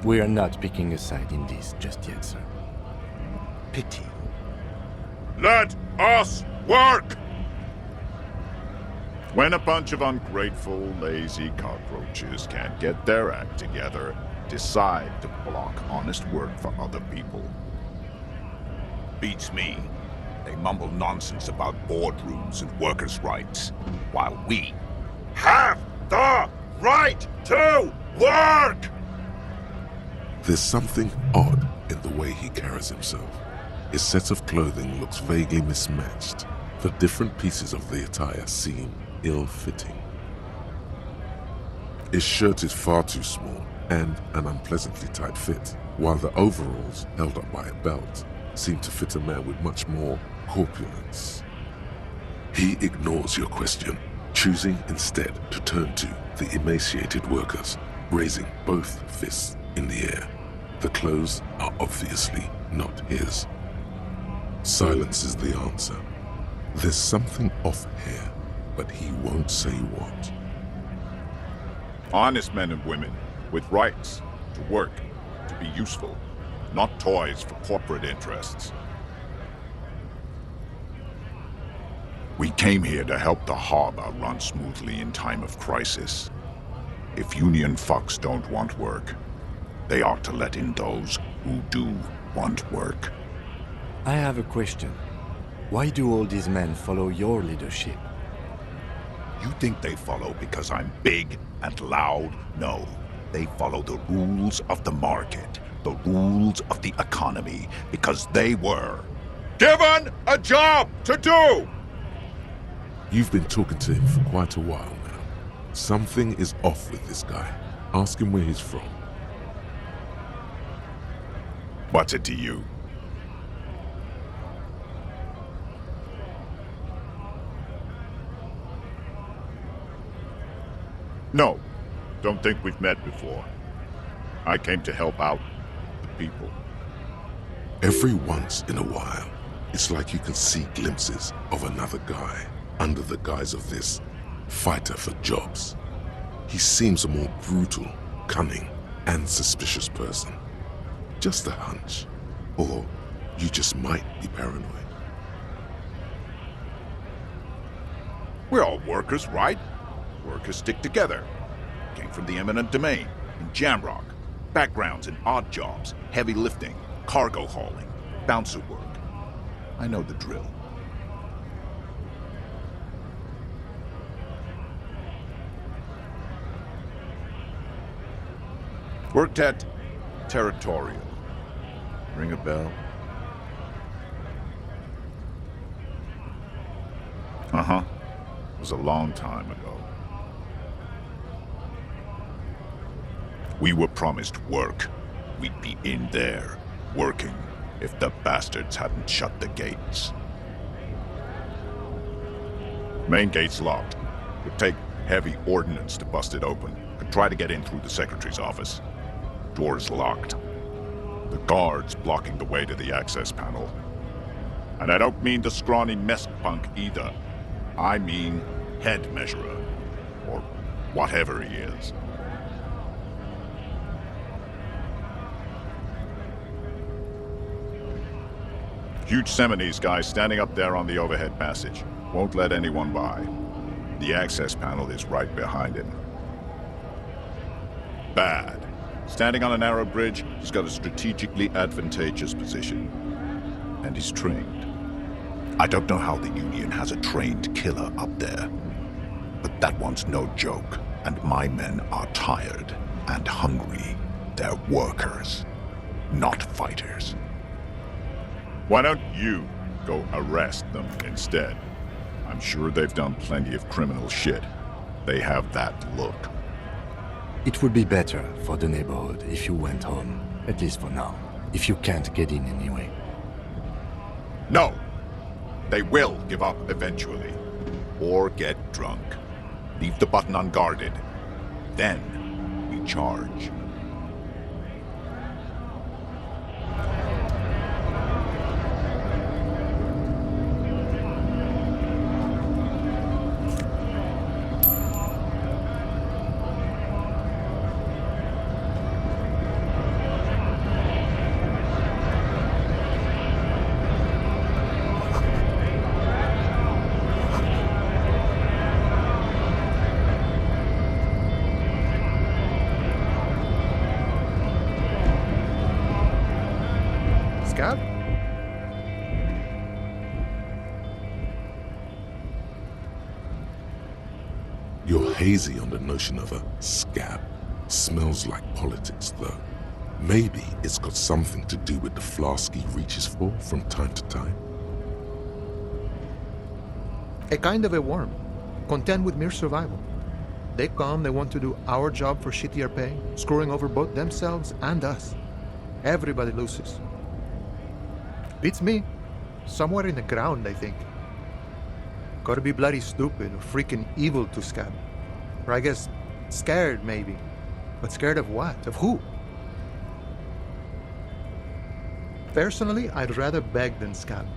We are not picking a side in this just yet, sir. Pity. Let us work! When a bunch of ungrateful, lazy cockroaches can't get their act together, decide to block honest work for other people. Beats me. They mumble nonsense about boardrooms and workers' rights, while we Have the right to work! There's something odd in the way he carries himself. His set of clothing looks vaguely mismatched. The different pieces of the attire seem ill-fitting. His shirt is far too small and an unpleasantly tight fit, while the overalls, held up by a belt, seem to fit a man with much more corpulence. He ignores your question, choosing instead to turn to the emaciated workers, raising both fists in the air. The clothes are obviously not his. Silence is the answer. There's something off here, but he won't say what. honest men and women with rights to work, to be useful, not toys for corporate interests. We came here to help the harbor run smoothly in time of crisis. If union fucks don't want work, they ought to let in those who do want work. I have a question. Why do all these men follow your leadership? You think they follow because I'm big and loud? No. They follow the rules of the market, the rules of the economy, because they were given a job to do! You've been talking to him for quite a while now. Something is off with this guy. Ask him where he's from. What's it to you? No, don't think we've met before. I came to help out the people. Every once in a while, it's like you can see glimpses of another guy under the guise of this fighter for jobs. He seems a more brutal, cunning, and suspicious person. Just a hunch. Or you just might be paranoid. We're all workers, right? Workers stick together. Came from the eminent domain, in Jamrock. Backgrounds in odd jobs, heavy lifting, cargo hauling, bouncer work. I know the drill. Worked at Territorial. Ring a bell? Uh-huh. It was a long time ago. We were promised work. We'd be in there, working, if the bastards hadn't shut the gates. Main gate's locked. Would take heavy ordnance to bust it open. Could try to get in through the secretary's office. Door's locked. The guards blocking the way to the access panel. And I don't mean the scrawny mess punk either. I mean head measurer. Or whatever he is. Huge Seminese guy standing up there on the overhead passage. Won't let anyone by. The access panel is right behind him. Bad. Standing on a narrow bridge, he's got a strategically advantageous position. And he's trained. I don't know how the Union has a trained killer up there. But that one's no joke. And my men are tired and hungry. They're workers, not fighters. Why don't you go arrest them instead? I'm sure they've done plenty of criminal shit. They have that look. It would be better for the neighborhood if you went home, at least for now, if you can't get in anyway. No! They will give up eventually. Or get drunk. Leave the button unguarded. Then we charge. Scab? You're hazy on the notion of a scab. Smells like politics, though. Maybe it's got something to do with the flask he reaches for from time to time. A kind of a worm, content with mere survival. They come, they want to do our job for shittier pay, screwing over both themselves and us. Everybody loses. Beats me. Somewhere in the ground, I think. Gotta be bloody stupid or freaking evil to scab. Or I guess, scared maybe. But scared of what? Of who? Personally, I'd rather beg than scab.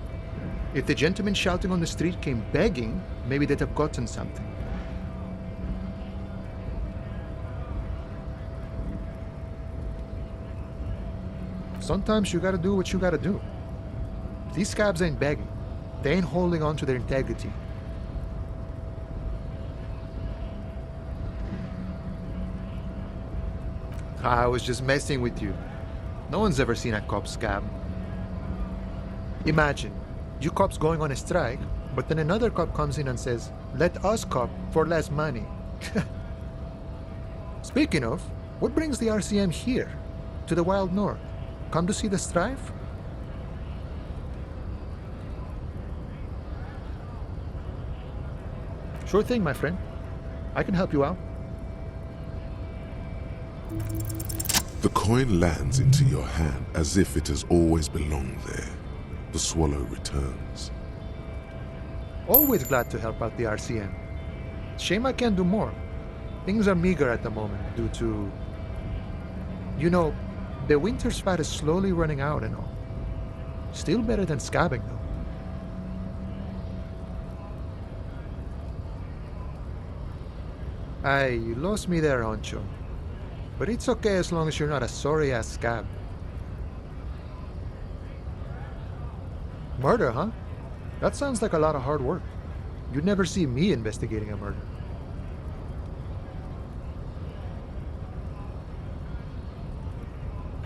If the gentleman shouting on the street came begging, maybe they'd have gotten something. Sometimes you gotta do what you gotta do. These scabs ain't begging. They ain't holding on to their integrity. I was just messing with you. No one's ever seen a cop scab. Imagine, you cops going on a strike, but then another cop comes in and says, let us cop for less money. Speaking of, what brings the RCM here, to the Wild North? Come to see the strife? Sure thing, my friend. I can help you out. The coin lands into your hand as if it has always belonged there. The swallow returns. Always glad to help out the RCM. Shame I can't do more. Things are meager at the moment due to... You know, the winter's fat is slowly running out and all. Still better than scabbing, though. Aye, you lost me there, Honcho. But it's okay as long as you're not a sorry-ass scab. Murder, huh? That sounds like a lot of hard work. You'd never see me investigating a murder.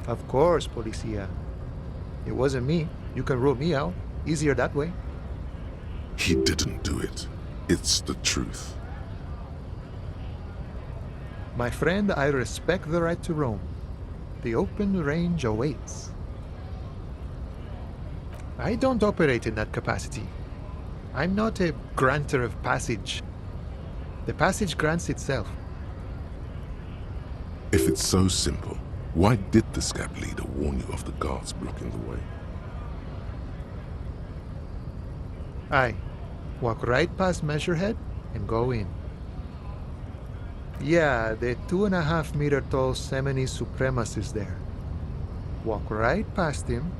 Of course, Policia. It wasn't me. You can rule me out. Easier that way. He didn't do it. It's the truth. My friend, I respect the right to roam. The open range awaits. I don't operate in that capacity. I'm not a granter of passage. The passage grants itself. If it's so simple, why did the scab leader warn you of the guards blocking the way? Aye. Walk right past Measurehead and go in. Yeah, the 2.5-meter tall Semini Supremacist is there. Walk right past him,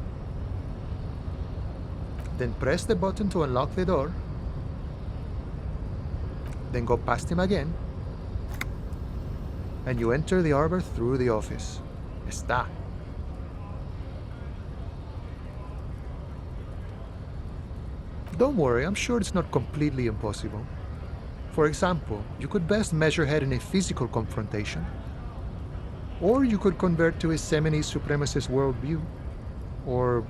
then press the button to unlock the door, then go past him again, and you enter the arbor through the office. Está. Don't worry, I'm sure it's not completely impossible. For example, you could best Measurehead in a physical confrontation. Or you could convert to a Semini Supremacist worldview. Or,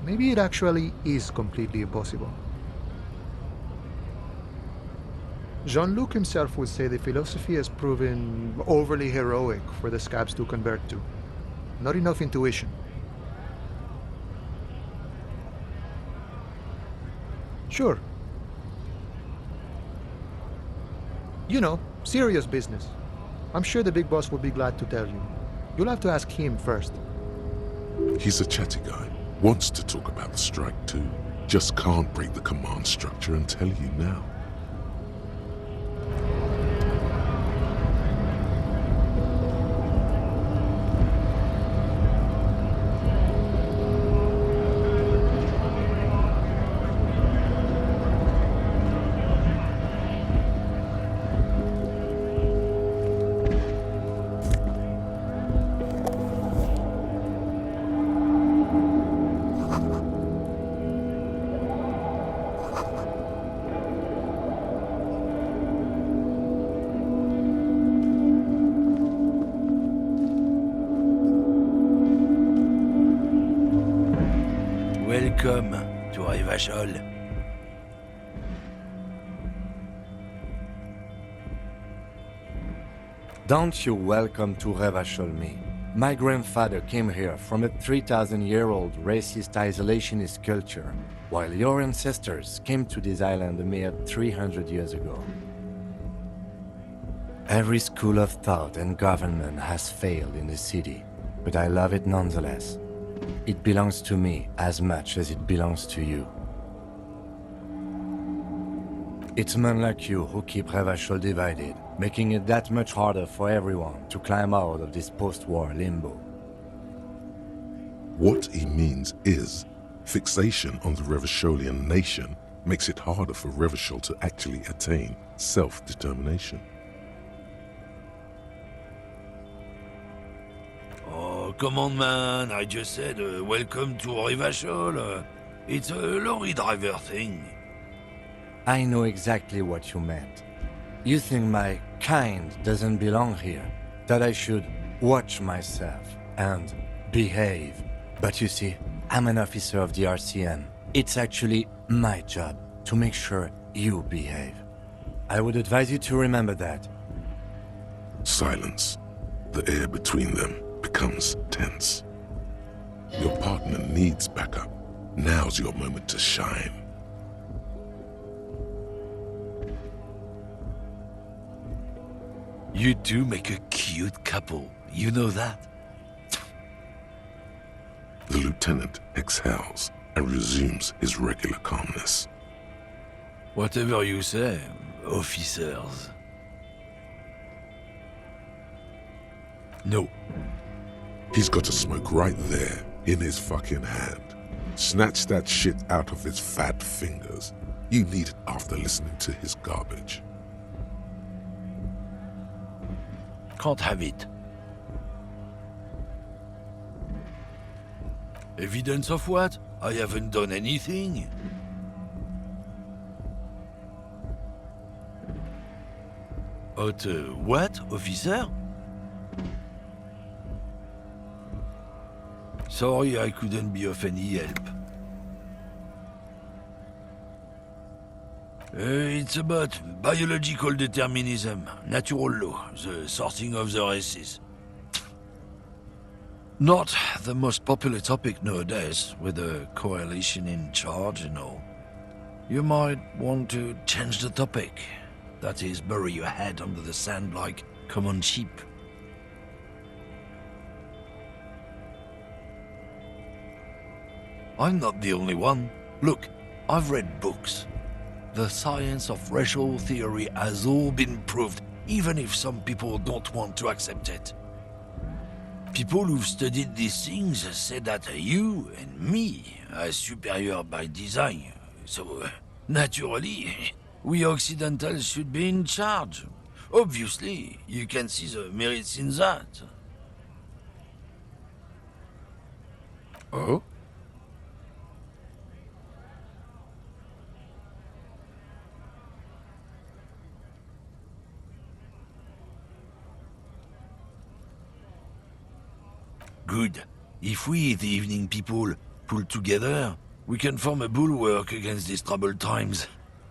maybe it actually is completely impossible. Jean-Luc himself would say the philosophy has proven overly heroic for the scabs to convert to. Not enough intuition. Sure. You know, serious business. I'm sure the big boss will be glad to tell you. You'll have to ask him first. He's a chatty guy. Wants to talk about the strike too. Just can't break the command structure and tell you now. Welcome to Revachol. Don't you welcome to Revachol me. My grandfather came here from a 3,000-year-old racist isolationist culture, while your ancestors came to this island a mere 300 years ago. Every school of thought and government has failed in the city, but I love it nonetheless. It belongs to me as much as it belongs to you. It's men like you who keep Revachol divided, making it that much harder for everyone to climb out of this post-war limbo. What he means is, fixation on the Revacholian nation makes it harder for Revachol to actually attain self-determination. Oh, come on, man. I just said welcome to Revachol. It's a lorry driver thing. I know exactly what you meant. You think my kind doesn't belong here, that I should watch myself and behave. But you see, I'm an officer of the RCM. It's actually my job to make sure you behave. I would advise you to remember that. Silence. The air between them becomes tense. Your partner needs backup. Now's your moment to shine. You two make a cute couple. You know that? The lieutenant exhales and resumes his regular calmness. Whatever you say, officers. No. He's got a smoke right there in his fucking hand. Snatch that shit out of his fat fingers. You need it after listening to his garbage. Can't have it. Evidence of what? I haven't done anything. What, officer? Sorry, I couldn't be of any help. It's about biological determinism, natural law, the sorting of the races. Not the most popular topic nowadays, with the coalition in charge and all. You might want to change the topic. That is, bury your head under the sand like common sheep. I'm not the only one. Look, I've read books. The science of racial theory has all been proved, even if some people don't want to accept it. People who've studied these things say that you and me are superior by design. So, naturally, we Occidentals should be in charge. Obviously, you can see the merits in that. Oh? Good. If we, the evening people, pull together, we can form a bulwark against these troubled times.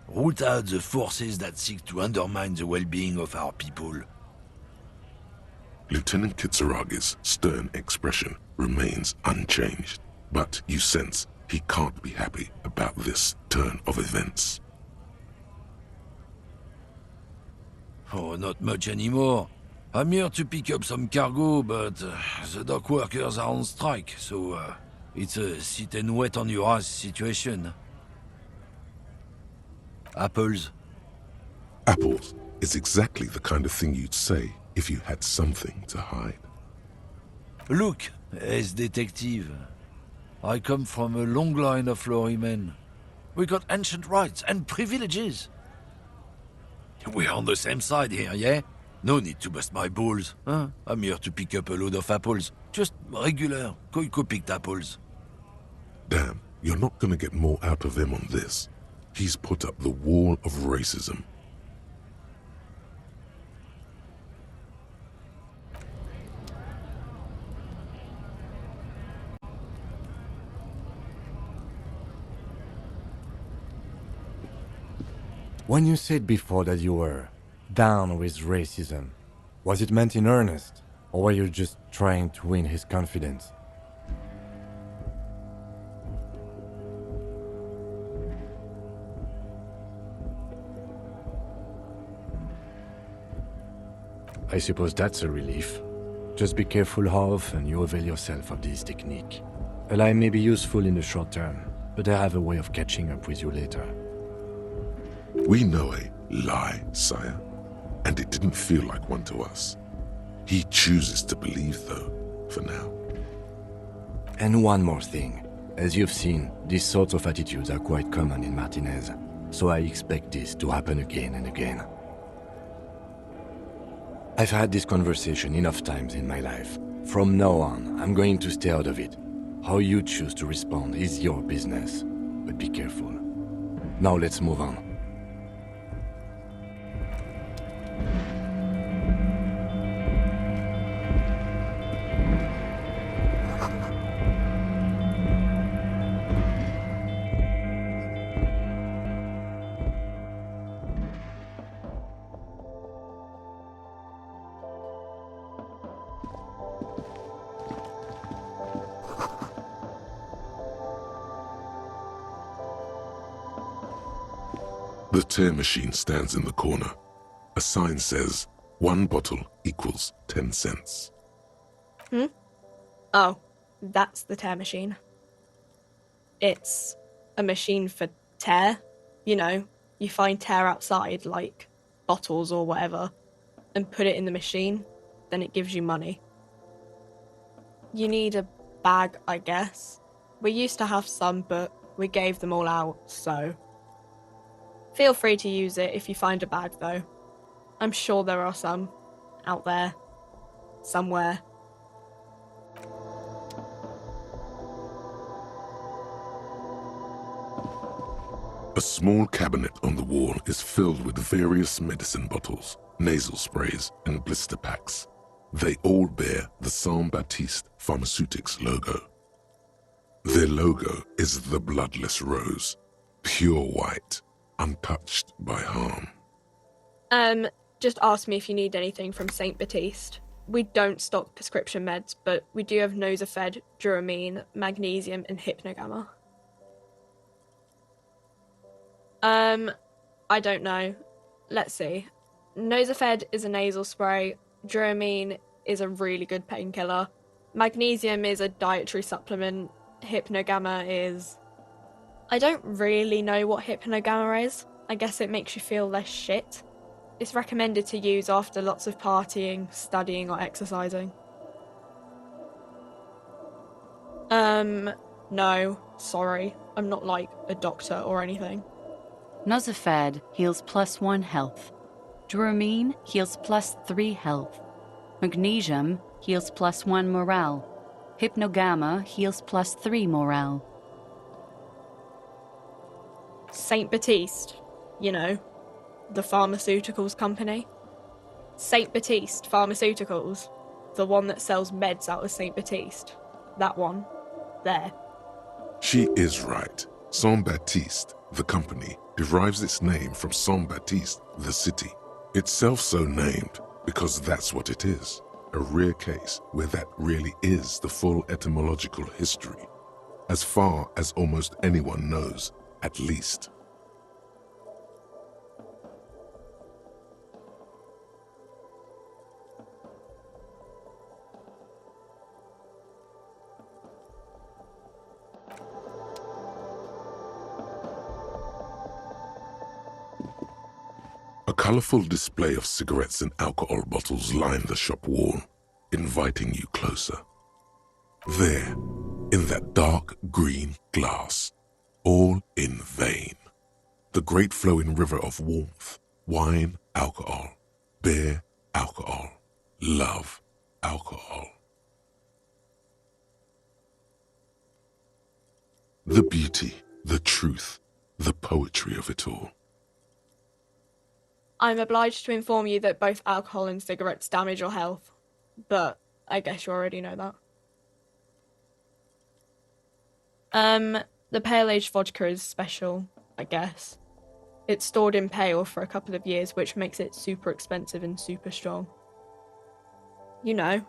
Root out the forces that seek to undermine the well-being of our people. Lieutenant Kitsuragi's stern expression remains unchanged, but you sense he can't be happy about this turn of events. Oh, not much anymore. I'm here to pick up some cargo, but the dock workers are on strike, so it's a sit and wait on your ass situation. Apples? Apples is exactly the kind of thing you'd say if you had something to hide. Look, as detective, I come from a long line of lorrymen. We got ancient rights and privileges. We're on the same side here, yeah? No need to bust my balls, huh? I'm here to pick up a load of apples. Just regular, Koiko-picked apples. Damn, you're not gonna get more out of him on this. He's put up the wall of racism. When you said before that you were down with racism, was it meant in earnest, or were you just trying to win his confidence? I suppose that's a relief. Just be careful how often you avail yourself of this technique. A lie may be useful in the short term, but I have a way of catching up with you later. We know a lie, sire, and it didn't feel like one to us. He chooses to believe, though, for now. And one more thing. As you've seen, these sorts of attitudes are quite common in Martinez, so I expect this to happen again and again. I've had this conversation enough times in my life. From now on, I'm going to stay out of it. How you choose to respond is your business, but be careful. Now let's move on. The tear machine stands in the corner. A sign says, 1 bottle equals 10 cents. Oh, that's the tear machine. It's a machine for tear. You know, you find tear outside, like bottles or whatever, and put it in the machine, then it gives you money. You need a bag, I guess. We used to have some, but we gave them all out, so... Feel free to use it if you find a bag, though. I'm sure there are some out there, somewhere. A small cabinet on the wall is filled with various medicine bottles, nasal sprays, and blister packs. They all bear the Saint-Baptiste Pharmaceutics logo. Their logo is the bloodless rose, pure white, untouched by harm. Just ask me if you need anything from Saint Baptiste. We don't stock prescription meds, but we do have Nosafed, Duramine, Magnesium, and Hypnogamma. I don't know. Let's see. Nosafed is a nasal spray. Duramine is a really good painkiller. Magnesium is a dietary supplement. Hypnogamma is... I don't really know what Hypnogamma is. I guess it makes you feel less shit. It's recommended to use after lots of partying, studying, or exercising. No, sorry. I'm not like a doctor or anything. Nosafed heals +1 health. Duramine heals +3 health. Magnesium heals +1 morale. Hypnogamma heals +3 morale. Saint Baptiste, you know, the pharmaceuticals company. Saint Baptiste Pharmaceuticals, the one that sells meds out of Saint Baptiste. That one. There. She is right. Saint-Baptiste, the company, derives its name from Saint-Baptiste, the city. Itself so named because that's what it is. A rare case where that really is the full etymological history. As far as almost anyone knows, at least. A colorful display of cigarettes and alcohol bottles line the shop wall, inviting you closer. There, in that dark green glass, all in vain. The great flowing river of warmth, wine, alcohol, beer, alcohol, love, alcohol. The beauty, the truth, the poetry of it all. I'm obliged to inform you that both alcohol and cigarettes damage your health, but I guess you already know that. The pale aged vodka is special, I guess. It's stored in pale for a couple of years, which makes it super expensive and super strong. You know.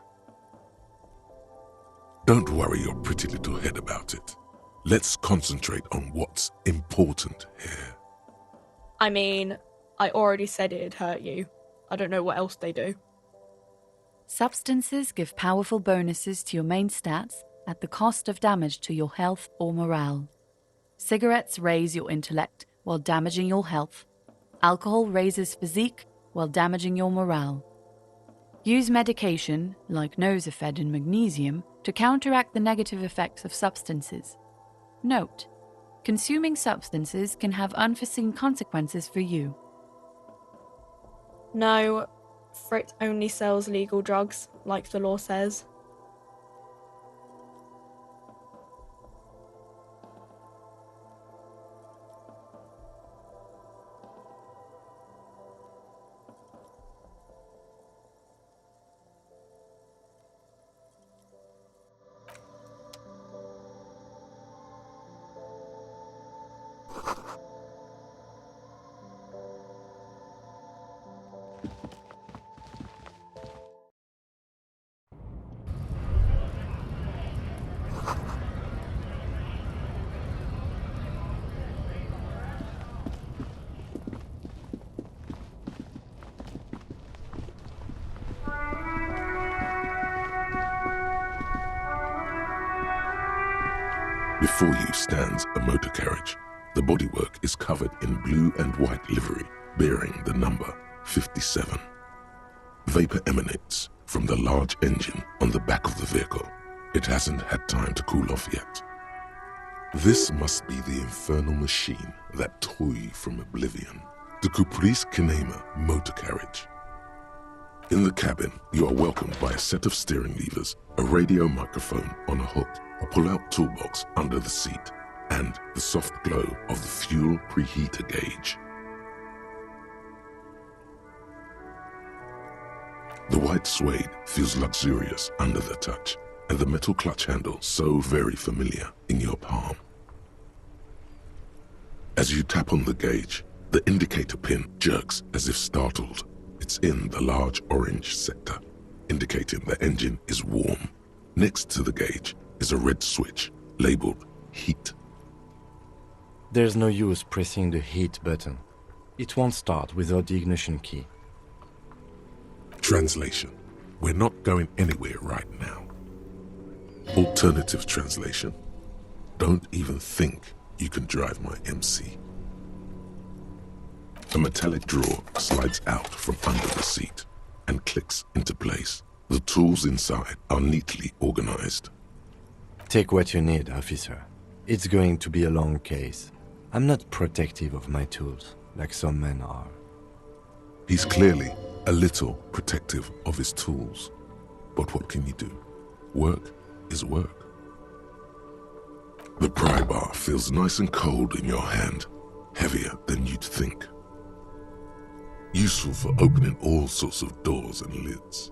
Don't worry your pretty little head about it. Let's concentrate on what's important here. I mean, I already said it'd hurt you. I don't know what else they do. Substances give powerful bonuses to your main stats at the cost of damage to your health or morale. Cigarettes raise your intellect while damaging your health. Alcohol raises physique while damaging your morale. Use medication, like Nosafed and Magnesium, to counteract the negative effects of substances. Note: consuming substances can have unforeseen consequences for you. No, Frit only sells legal drugs, like the law says. Before you stands a motor carriage. The bodywork is covered in blue and white livery, bearing the number 57. Vapor emanates from the large engine on the back of the vehicle. It hasn't had time to cool off yet. This must be the infernal machine that tore you from oblivion, the Caprice Kinema motor carriage. In the cabin, you are welcomed by a set of steering levers, a radio microphone on a hook, a pull-out toolbox under the seat, and the soft glow of the fuel preheater gauge. The white suede feels luxurious under the touch, and the metal clutch handle so very familiar in your palm. As you tap on the gauge, the indicator pin jerks as if startled. It's in the large orange sector, indicating the engine is warm. Next to the gauge is a red switch labeled heat. There's no use pressing the heat button. It won't start without the ignition key. Translation: we're not going anywhere right now. Alternative translation: don't even think you can drive my MC. A metallic drawer slides out from under the seat and clicks into place. The tools inside are neatly organized. Take what you need, officer. It's going to be a long case. I'm not protective of my tools, like some men are. He's clearly a little protective of his tools. But what can you do? Work is work. The pry bar feels nice and cold in your hand, heavier than you'd think. Useful for opening all sorts of doors and lids.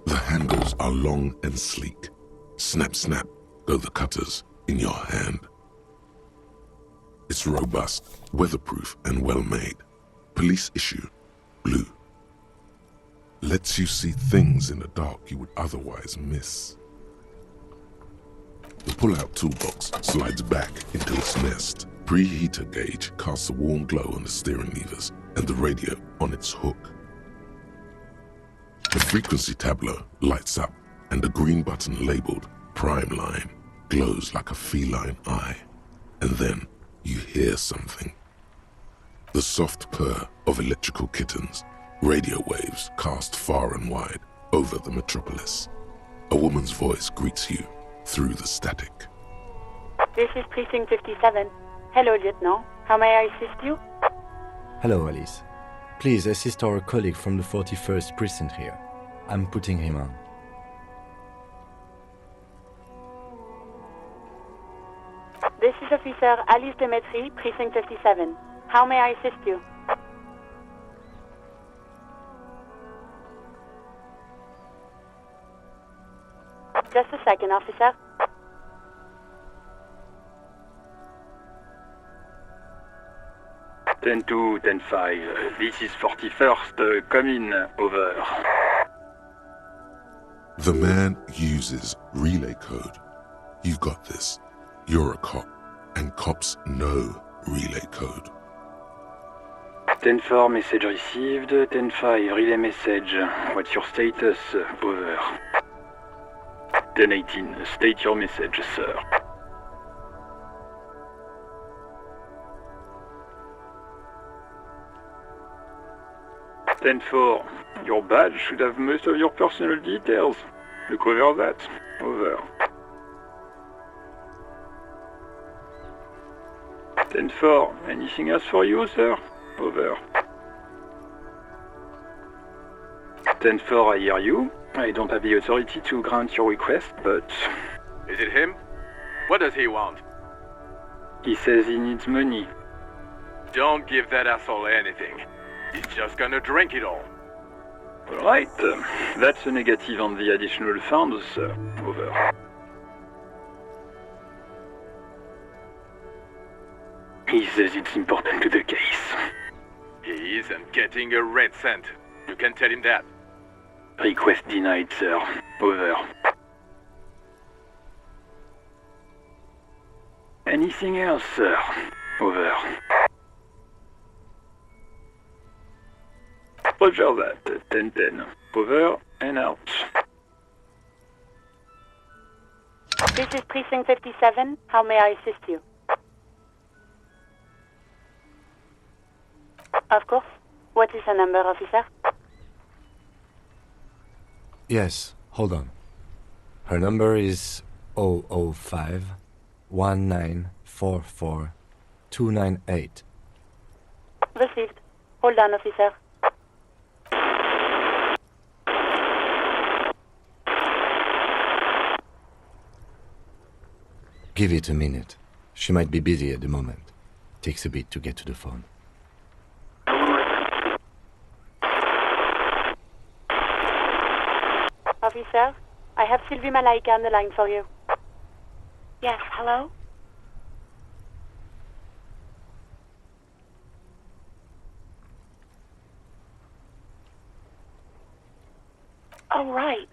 The handles are long and sleek. Snap, snap, go the cutters in your hand. It's robust, weatherproof, and well-made. Police issue, blue. Lets you see things in the dark you would otherwise miss. The pull-out toolbox slides back into its nest. Preheater gauge casts a warm glow on the steering levers and the radio on its hook. The frequency tableau lights up and the green button labeled Prime Line glows like a feline eye. And then you hear something. The soft purr of electrical kittens, radio waves cast far and wide over the metropolis. A woman's voice greets you through the static. This is Precinct 57. Hello, Lieutenant. How may I assist you? Hello, Alice. Please assist our colleague from the 41st Precinct here. I'm putting him on. This is Officer Alice Demetri, Precinct 57. How may I assist you? Just a second, officer. Ten 2, 10-5. This is 41st. Come in. Over. The man uses relay code. You've got this. You're a cop, and cops know relay code. 10-4, message received. 10-5, relay message. What's your status? Over. 10-18, state your message, sir. Ten-4, your badge should have most of your personal details. Look over that. Over. 10-4, anything else for you, sir? Over. 10-4, I hear you. I don't have the authority to grant your request, but... Is it him? What does he want? He says he needs money. Don't give that asshole anything. He's just gonna drink it all. Alright, that's a negative on the additional funds, sir. Over. He says it's important to the case. He isn't getting a red cent. You can tell him that. Request denied, sir. Over. Anything else, sir? Over. Roger that. 10-10. Over and out. This is Precinct 57. How may I assist you? Of course. What is the number, officer? Yes, hold on. Her number is 005 1944 298. Received. Hold on, officer. Give it a minute. She might be busy at the moment. Takes a bit to get to the phone. Officer, I have Sylvie Malaika on the line for you. Yes, hello? Oh, right.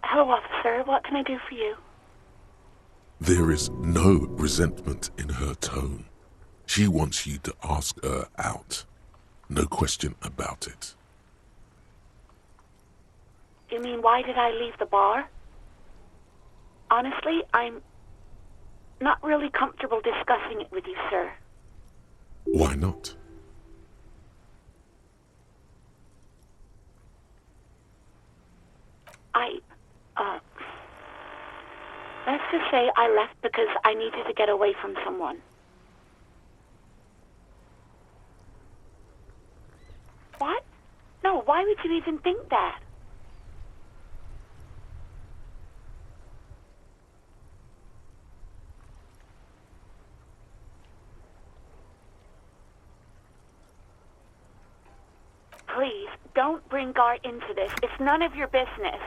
Hello, officer. What can I do for you? There is no resentment in her tone. She wants you to ask her out. No question about it. You mean, why did I leave the bar? Honestly, I'm not really comfortable discussing it with you, sir. Why not? Let's just say I left because I needed to get away from someone. What? No, why would you even think that? Please, don't bring Gar into this. It's none of your business.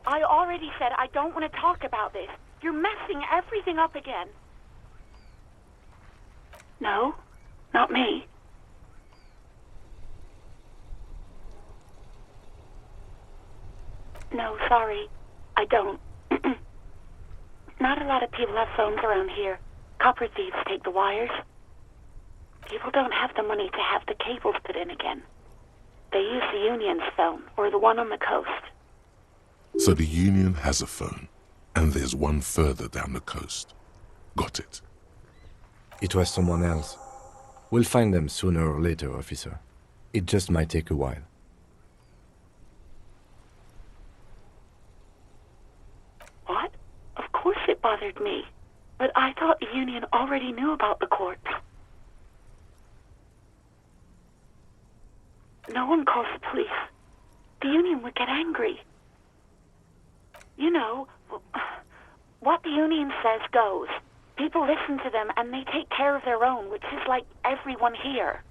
I already said I don't want to talk about this. You're messing everything up again. No, not me. No, sorry. I don't. Not a lot of people have phones around here. Copper thieves take the wires. People don't have the money to have the cables put in again. They use the Union's phone, or the one on the coast. So the Union has a phone, and there's one further down the coast. Got it. It was someone else. We'll find them sooner or later, officer. It just might take a while. What? Of course it bothered me. But I thought the Union already knew about the corpse. No one calls the police. The Union would get angry. You know, what the Union says goes. People listen to them and they take care of their own, which is like everyone here.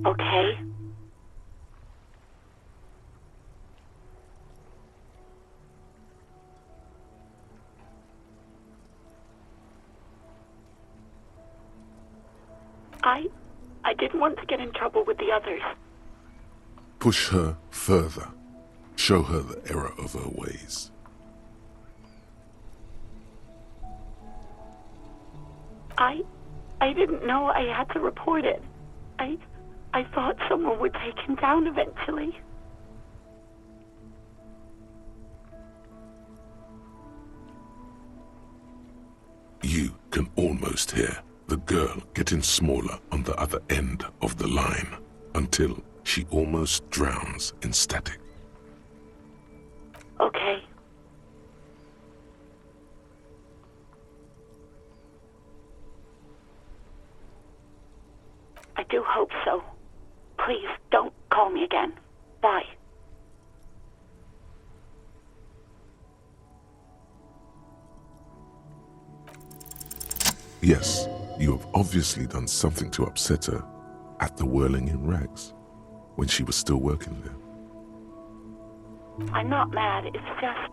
Okay. I didn't want to get in trouble with the others. Push her further. Show her the error of her ways. I didn't know I had to report it. I thought someone would take him down eventually. You can almost hear the girl getting smaller on the other end of the line until she almost drowns in static. Okay. I do hope so. Please, don't call me again. Bye. Yes, you have obviously done something to upset her at the Whirling in Rags when she was still working there. I'm not mad, it's just...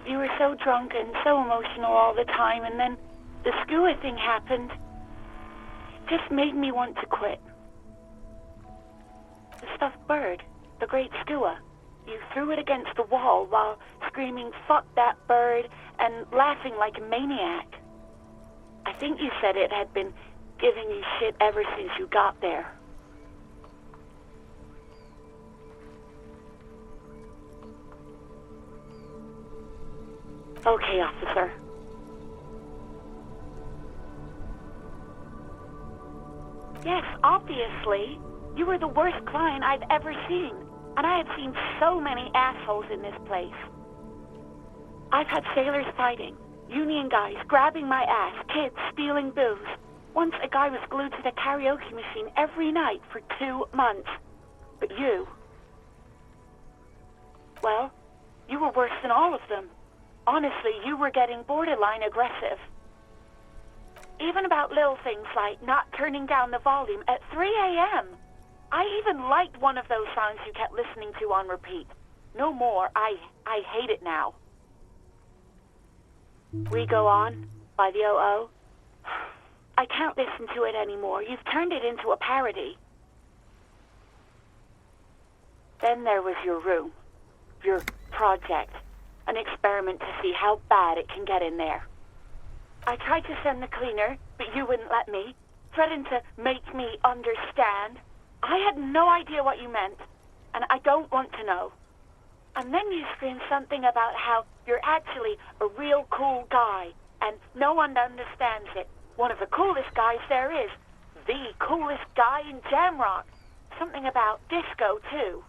You were so drunk and so emotional all the time, and then the skua thing happened. It just made me want to quit. The stuffed bird, the great skua. You threw it against the wall while screaming, "Fuck that bird," and laughing like a maniac. I think you said it had been giving you shit ever since you got there. Okay, officer. Yes, obviously. You were the worst client I've ever seen. And I have seen so many assholes in this place. I've had sailors fighting, union guys grabbing my ass, kids stealing booze. Once a guy was glued to the karaoke machine every night for 2 months. But you... well, you were worse than all of them. Honestly, you were getting borderline aggressive. Even about little things like not turning down the volume at 3 a.m. I even liked one of those songs you kept listening to on repeat. No more. I hate it now. We Go On by the O.O. I can't listen to it anymore. You've turned it into a parody. Then there was your room. Your project. An experiment to see how bad it can get in there. I tried to send the cleaner, but you wouldn't let me. Threatened to make me understand. I had no idea what you meant, and I don't want to know. And then you screamed something about how you're actually a real cool guy, and no one understands it. One of the coolest guys there is. The coolest guy in Jamrock. Something about disco, too.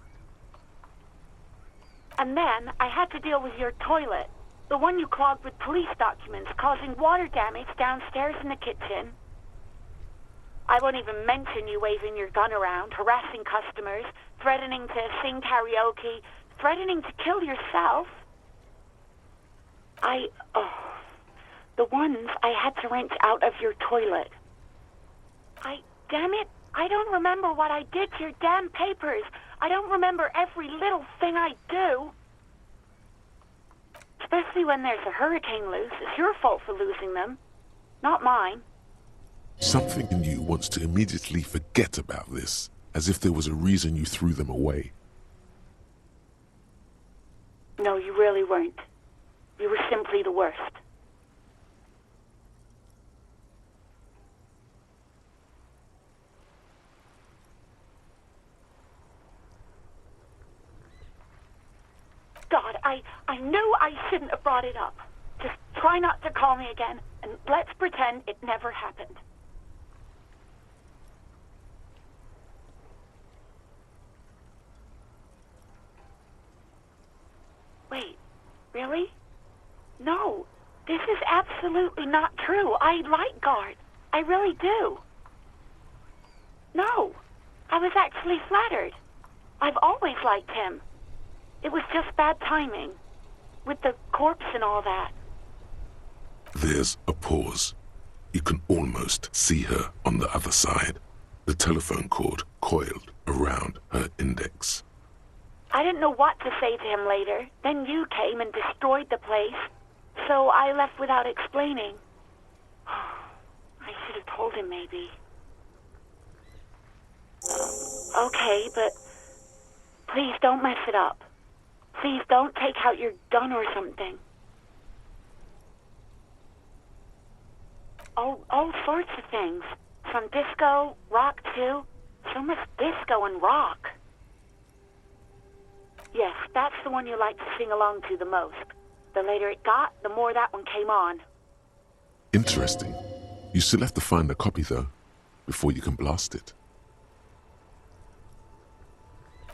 And then I had to deal with your toilet. The one you clogged with police documents, causing water damage downstairs in the kitchen. I won't even mention you waving your gun around, harassing customers, threatening to sing karaoke, threatening to kill yourself. The ones I had to wrench out of your toilet. Damn it, I don't remember what I did to your damn papers. I don't remember every little thing I do. Especially when there's a hurricane loose. It's your fault for losing them, not mine. Something in you wants to immediately forget about this, as if there was a reason you threw them away. No, you really weren't. You were simply the worst. God, I knew I shouldn't have brought it up. Just try not to call me again, and let's pretend it never happened. Wait, really? No, this is absolutely not true. I like Guard. I really do. No, I was actually flattered. I've always liked him. It was just bad timing, with the corpse and all that. There's a pause. You can almost see her on the other side, the telephone cord coiled around her index. I didn't know what to say to him later. Then you came and destroyed the place, so I left without explaining. I should have told him, maybe. Okay, but please don't mess it up. Please don't take out your gun or something. All sorts of things. From disco, rock too. So much disco and rock. Yes, that's the one you like to sing along to the most. The later it got, the more that one came on. Interesting. You still have to find a copy, though, before you can blast it.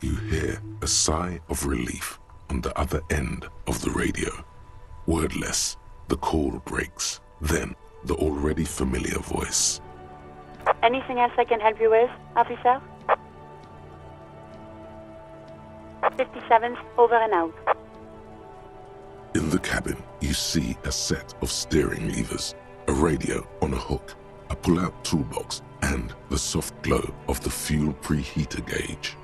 You hear a sigh of relief on the other end of the radio. Wordless, the call breaks. Then, the already familiar voice. Anything else I can help you with, officer? 57's over and out. In the cabin, you see a set of steering levers, a radio on a hook, a pull-out toolbox, and the soft glow of the fuel preheater gauge.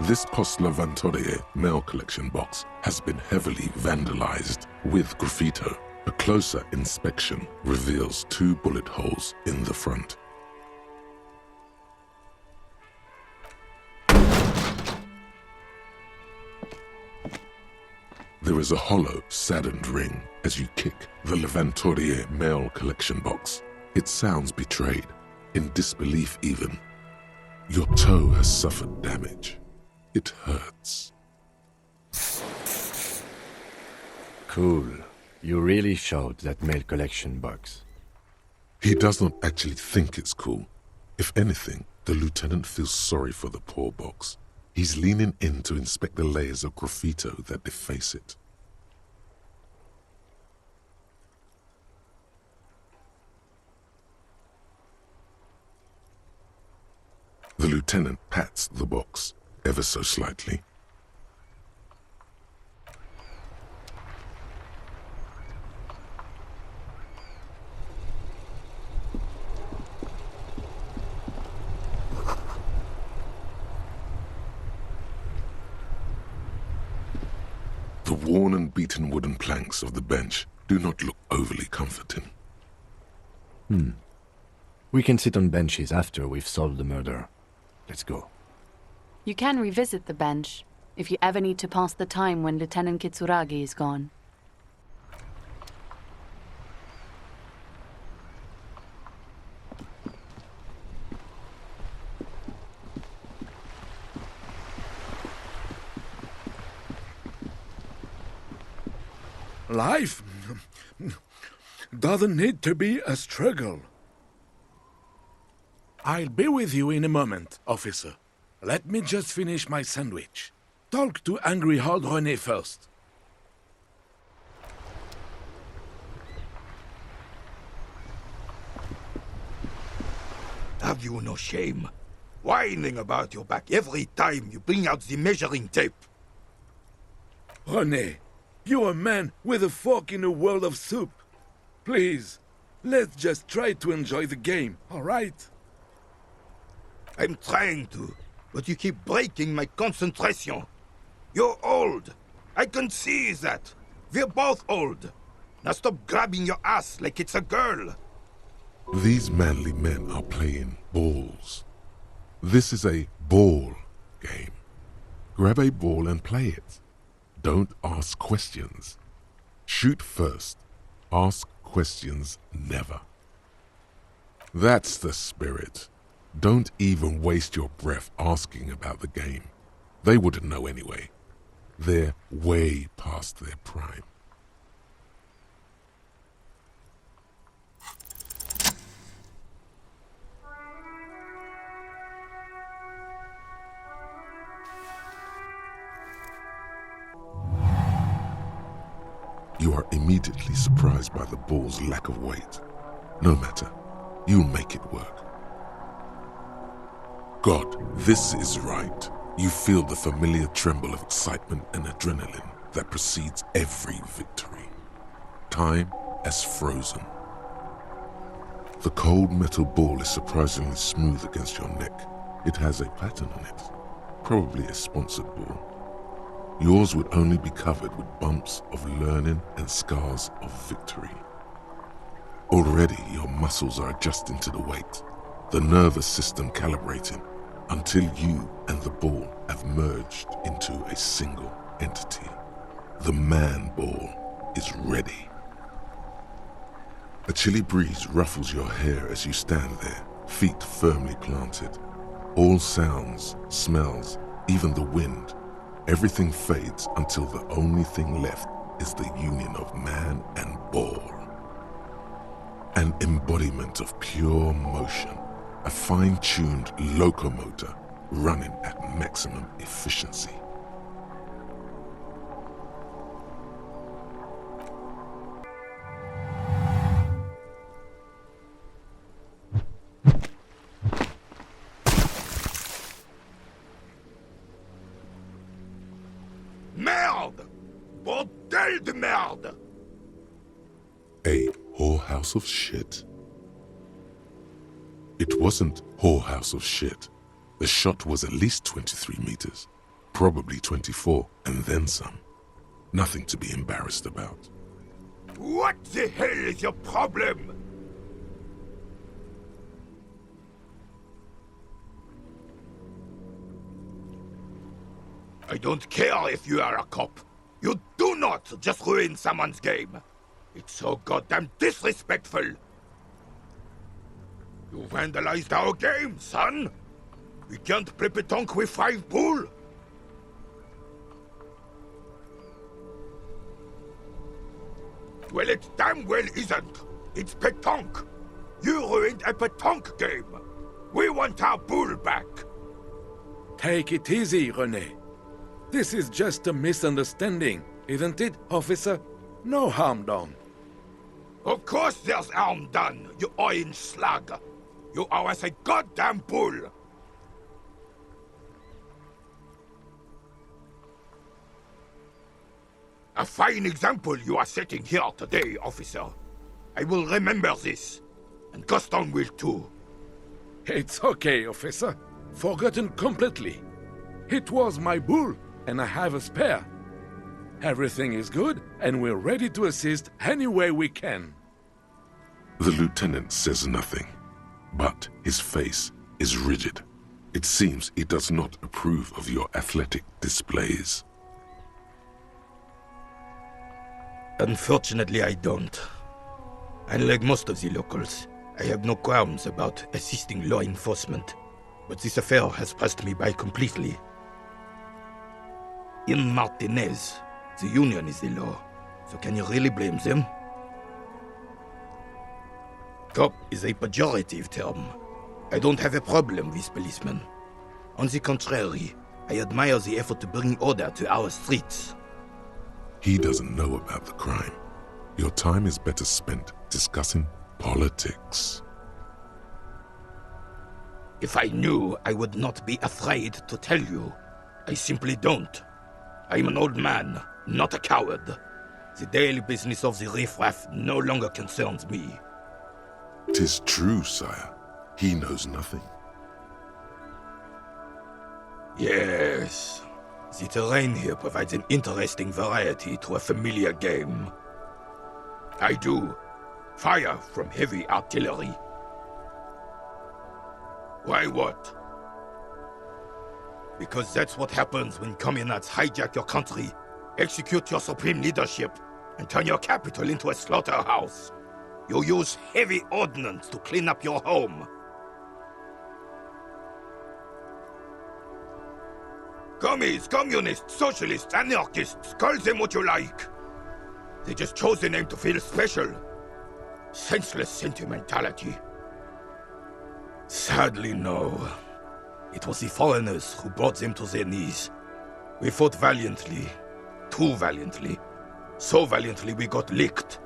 This post-Levantorie mail collection box has been heavily vandalized with graffito. A closer inspection reveals 2 bullet holes in the front. There is a hollow, saddened ring as you kick the Levantorie mail collection box. It sounds betrayed, in disbelief even. Your toe has suffered damage. It hurts. Cool. You really showed that mail collection box. He does not actually think it's cool. If anything, the lieutenant feels sorry for the poor box. He's leaning in to inspect the layers of graffito that deface it. The lieutenant pats the box, ever so slightly. The worn and beaten wooden planks of the bench do not look overly comforting. We can sit on benches after we've solved the murder. Let's go. You can revisit the bench if you ever need to pass the time when Lieutenant Kitsuragi is gone. Life doesn't need to be a struggle. I'll be with you in a moment, officer. Let me just finish my sandwich. Talk to angry old René first. Have you no shame? Whining about your back every time you bring out the measuring tape. René, you're a man with a fork in a world of soup. Please, let's just try to enjoy the game, all right? I'm trying to, but you keep breaking my concentration. You're old. I can see that. We're both old. Now stop grabbing your ass like it's a girl. These manly men are playing balls. This is a ball game. Grab a ball and play it. Don't ask questions. Shoot first. Ask questions never. That's the spirit. Don't even waste your breath asking about the game. They wouldn't know anyway. They're way past their prime. You are immediately surprised by the ball's lack of weight. No matter, you'll make it work. God, this is right. You feel the familiar tremble of excitement and adrenaline that precedes every victory. Time has frozen. The cold metal ball is surprisingly smooth against your neck. It has a pattern on it, probably a sponsored ball. Yours would only be covered with bumps of learning and scars of victory. Already your muscles are adjusting to the weight, the nervous system calibrating, until you and the ball have merged into a single entity. The man ball is ready. A chilly breeze ruffles your hair as you stand there, feet firmly planted. All sounds, smells, even the wind, everything fades until the only thing left is the union of man and ball. An embodiment of pure motion, a fine-tuned locomotor running at maximum efficiency. Merde! Bordel de merde! A whorehouse of shit? It wasn't whorehouse of shit. The shot was at least 23 meters. probably 24, and then some. Nothing to be embarrassed about. What the hell is your problem? I don't care if you are a cop. You do not just ruin someone's game. It's so goddamn disrespectful. You vandalized our game, son. We can't play pétanque with 5 bull. Well, it damn well isn't. It's pétanque. You ruined a pétanque game. We want our bull back. Take it easy, René. This is just a misunderstanding, isn't it, officer? No harm done. Of course there's harm done, you orange slug. You owe us a goddamn bull. A fine example you are setting here today, officer. I will remember this, and Gaston will too. It's okay, officer. Forgotten completely. It was my bull, and I have a spare. Everything is good, and we're ready to assist any way we can. The lieutenant says nothing, but his face is rigid. It seems he does not approve of your athletic displays. Unfortunately, I don't. Unlike most of the locals, I have no qualms about assisting law enforcement, but this affair has passed me by completely. In Martinez, the union is the law, so can you really blame them? Cop is a pejorative term. I don't have a problem with policemen. On the contrary, I admire the effort to bring order to our streets. He doesn't know about the crime. Your time is better spent discussing politics. If I knew, I would not be afraid to tell you. I simply don't. I'm an old man, not a coward. The daily business of the riffraff no longer concerns me. 'Tis true, sire. He knows nothing. Yes. The terrain here provides an interesting variety to a familiar game. I do. Fire from heavy artillery. Why what? Because that's what happens when communards hijack your country, execute your supreme leadership, and turn your capital into a slaughterhouse. You use heavy ordnance to clean up your home. Commies, communists, socialists, anarchists, call them what you like. They just chose the name to feel special. Senseless sentimentality. Sadly, no. It was the foreigners who brought them to their knees. We fought valiantly. Too valiantly. So valiantly we got licked.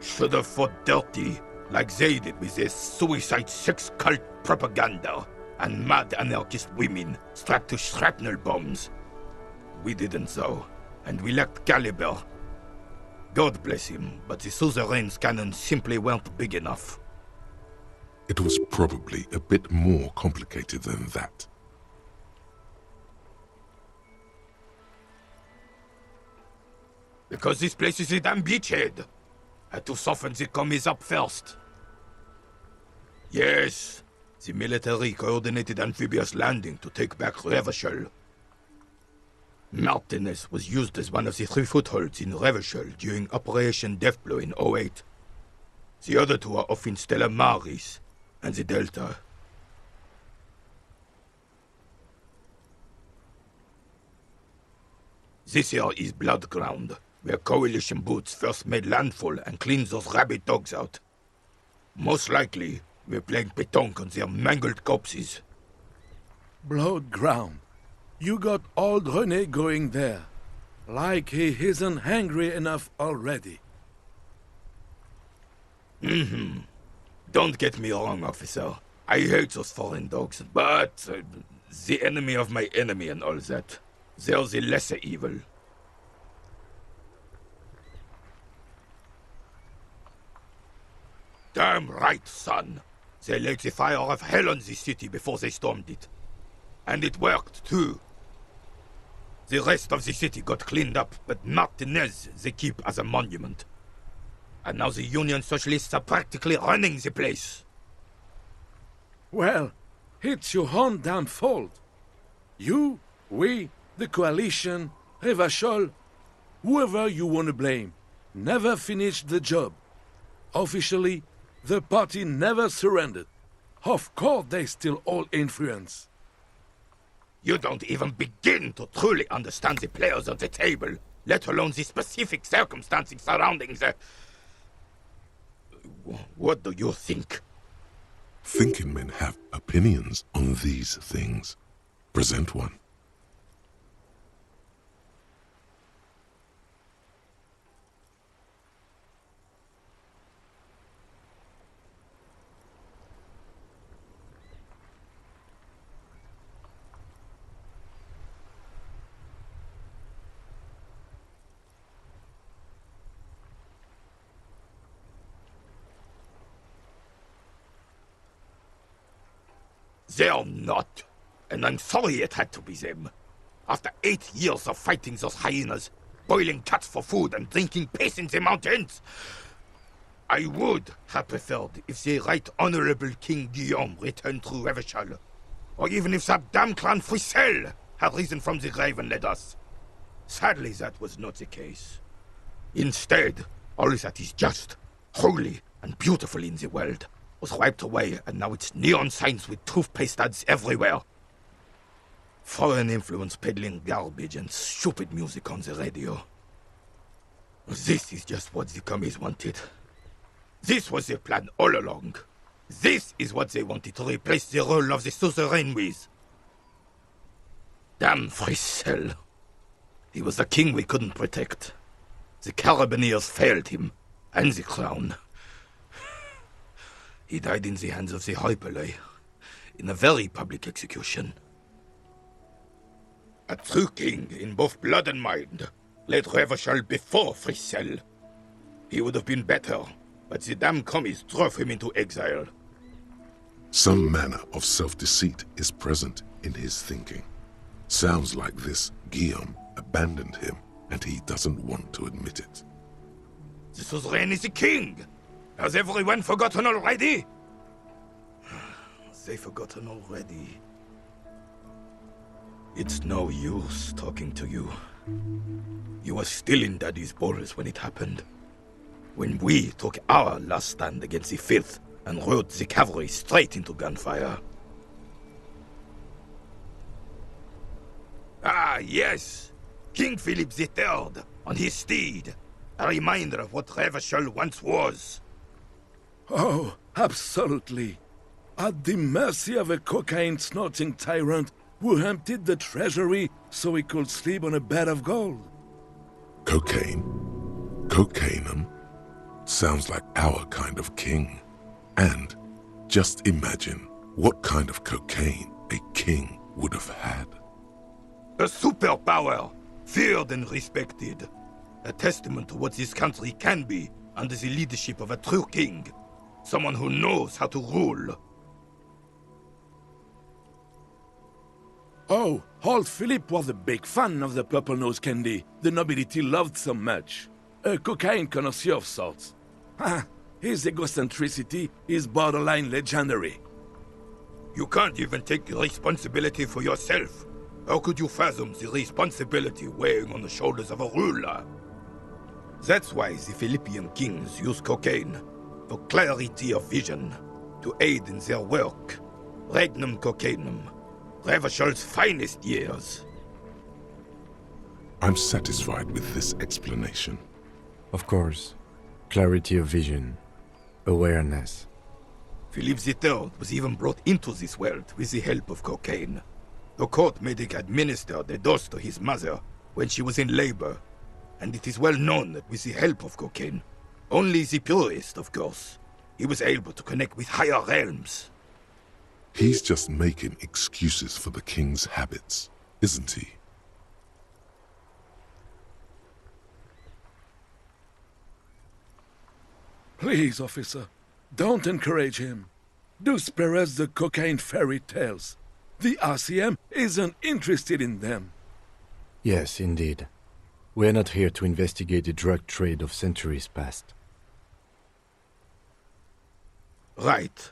Should have fought dirty, like they did with their suicide sex cult propaganda and mad anarchist women strapped to shrapnel bombs. We didn't though, and we lacked caliber. God bless him, but the suzerain's cannons simply weren't big enough. It was probably a bit more complicated than that. Because this place is a damn beachhead. Had to soften the commies up first. Yes, the military coordinated amphibious landing to take back Revachol. Martinez was used as one of the 3 footholds in Revachol during Operation Deathblow in 08. The other 2 are off in Stella Maris and the Delta. This here is Blood Ground, where coalition boots first made landfall and cleaned those rabid dogs out. Most likely, we're playing pétanque on their mangled corpses. Blood ground. You got old René going there. Like he isn't hungry enough already. Don't get me wrong, officer. I hate those foreign dogs, but the enemy of my enemy and all that. They're the lesser evil. Damn right, son. They laid the fire of hell on the city before they stormed it. And it worked, too. The rest of the city got cleaned up, but Martinez they keep as a monument. And now the Union Socialists are practically running the place. Well, it's your own damn fault. You, we, the coalition, Revachol, whoever you want to blame, never finished the job. Officially, the party never surrendered. Of course they still hold influence. You don't even begin to truly understand the players on the table, let alone the specific circumstances surrounding the... What do you think? Thinking men have opinions on these things. Present one. They're not. And I'm sorry it had to be them. After 8 years of fighting those hyenas, boiling cats for food and drinking piss in the mountains, I would have preferred if the Right Honorable King Guillaume returned through Revachol, or even if that damn clan Frissel had risen from the grave and led us. Sadly, that was not the case. Instead, all that is just, holy, and beautiful in the world was wiped away, and now it's neon signs with toothpaste ads everywhere. Foreign influence peddling garbage and stupid music on the radio. This is just what the commies wanted. This was their plan all along. This is what they wanted to replace the role of the suzerain with. Damn Frissel. He was the king we couldn't protect. The Carabineers failed him, and the crown. He died in the hands of the Hyperlay, in a very public execution. A true king in both blood and mind led Revachol before Frissel. He would have been better, but the damn commies drove him into exile. Some manner of self-deceit is present in his thinking. Sounds like this Guillaume abandoned him, and he doesn't want to admit it. The suzerain is the king! Has everyone forgotten already? They've forgotten already. It's no use talking to you. You were still in Daddy's balls when it happened. When we took our last stand against the Fifth and rode the cavalry straight into gunfire. Ah, yes! King Philip III on his steed. A reminder of what Revachol once was. Oh, absolutely. At the mercy of a cocaine-snorting tyrant who emptied the treasury so he could sleep on a bed of gold. Cocaine? Cocainum? Sounds like our kind of king. And just imagine what kind of cocaine a king would have had. A superpower, feared and respected. A testament to what this country can be under the leadership of a true king. Someone who knows how to rule. Oh, old Philip was a big fan of the purple nose candy the nobility loved so much. A cocaine connoisseur of sorts. His egocentricity is borderline legendary. You can't even take responsibility for yourself. How could you fathom the responsibility weighing on the shoulders of a ruler? That's why the Philippian kings use cocaine, for clarity of vision, to aid in their work. Regnum cocainum, Revachol's finest years. I'm satisfied with this explanation. Of course. Clarity of vision. Awareness. Philip III was even brought into this world with the help of cocaine. The court medic administered a dose to his mother when she was in labor, and it is well known that with the help of cocaine, only the purest, of course, he was able to connect with higher realms. He's just making excuses for the king's habits, isn't he? Please, officer, don't encourage him. Do spare us the cocaine fairy tales. The RCM isn't interested in them. Yes, indeed. We're not here to investigate the drug trade of centuries past. Right.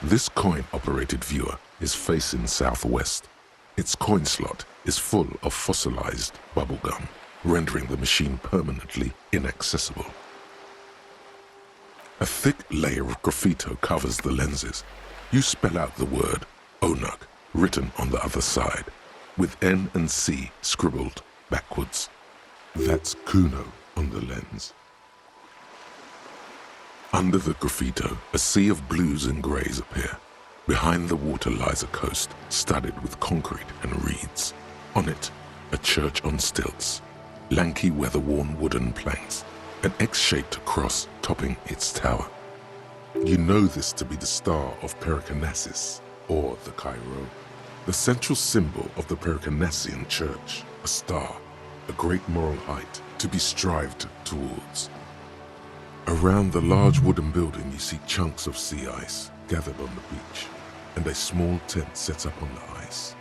This coin-operated viewer is facing southwest. Its coin slot is full of fossilized bubblegum, rendering the machine permanently inaccessible. A thick layer of graffito covers the lenses. You spell out the word Onuk written on the other side, with N and C scribbled backwards. That's Kuno on the lens. Under the graffito, a sea of blues and greys appear. Behind the water lies a coast studded with concrete and reeds. On it, a church on stilts, lanky weather-worn wooden planks, an X-shaped cross topping its tower. You know this to be the star of Pericanasis, or the Cairo, the central symbol of the Pericanassian church, a star, a great moral height to be strived towards. Around the large wooden building you see chunks of sea ice gathered on the beach, and a small tent set up on the ice.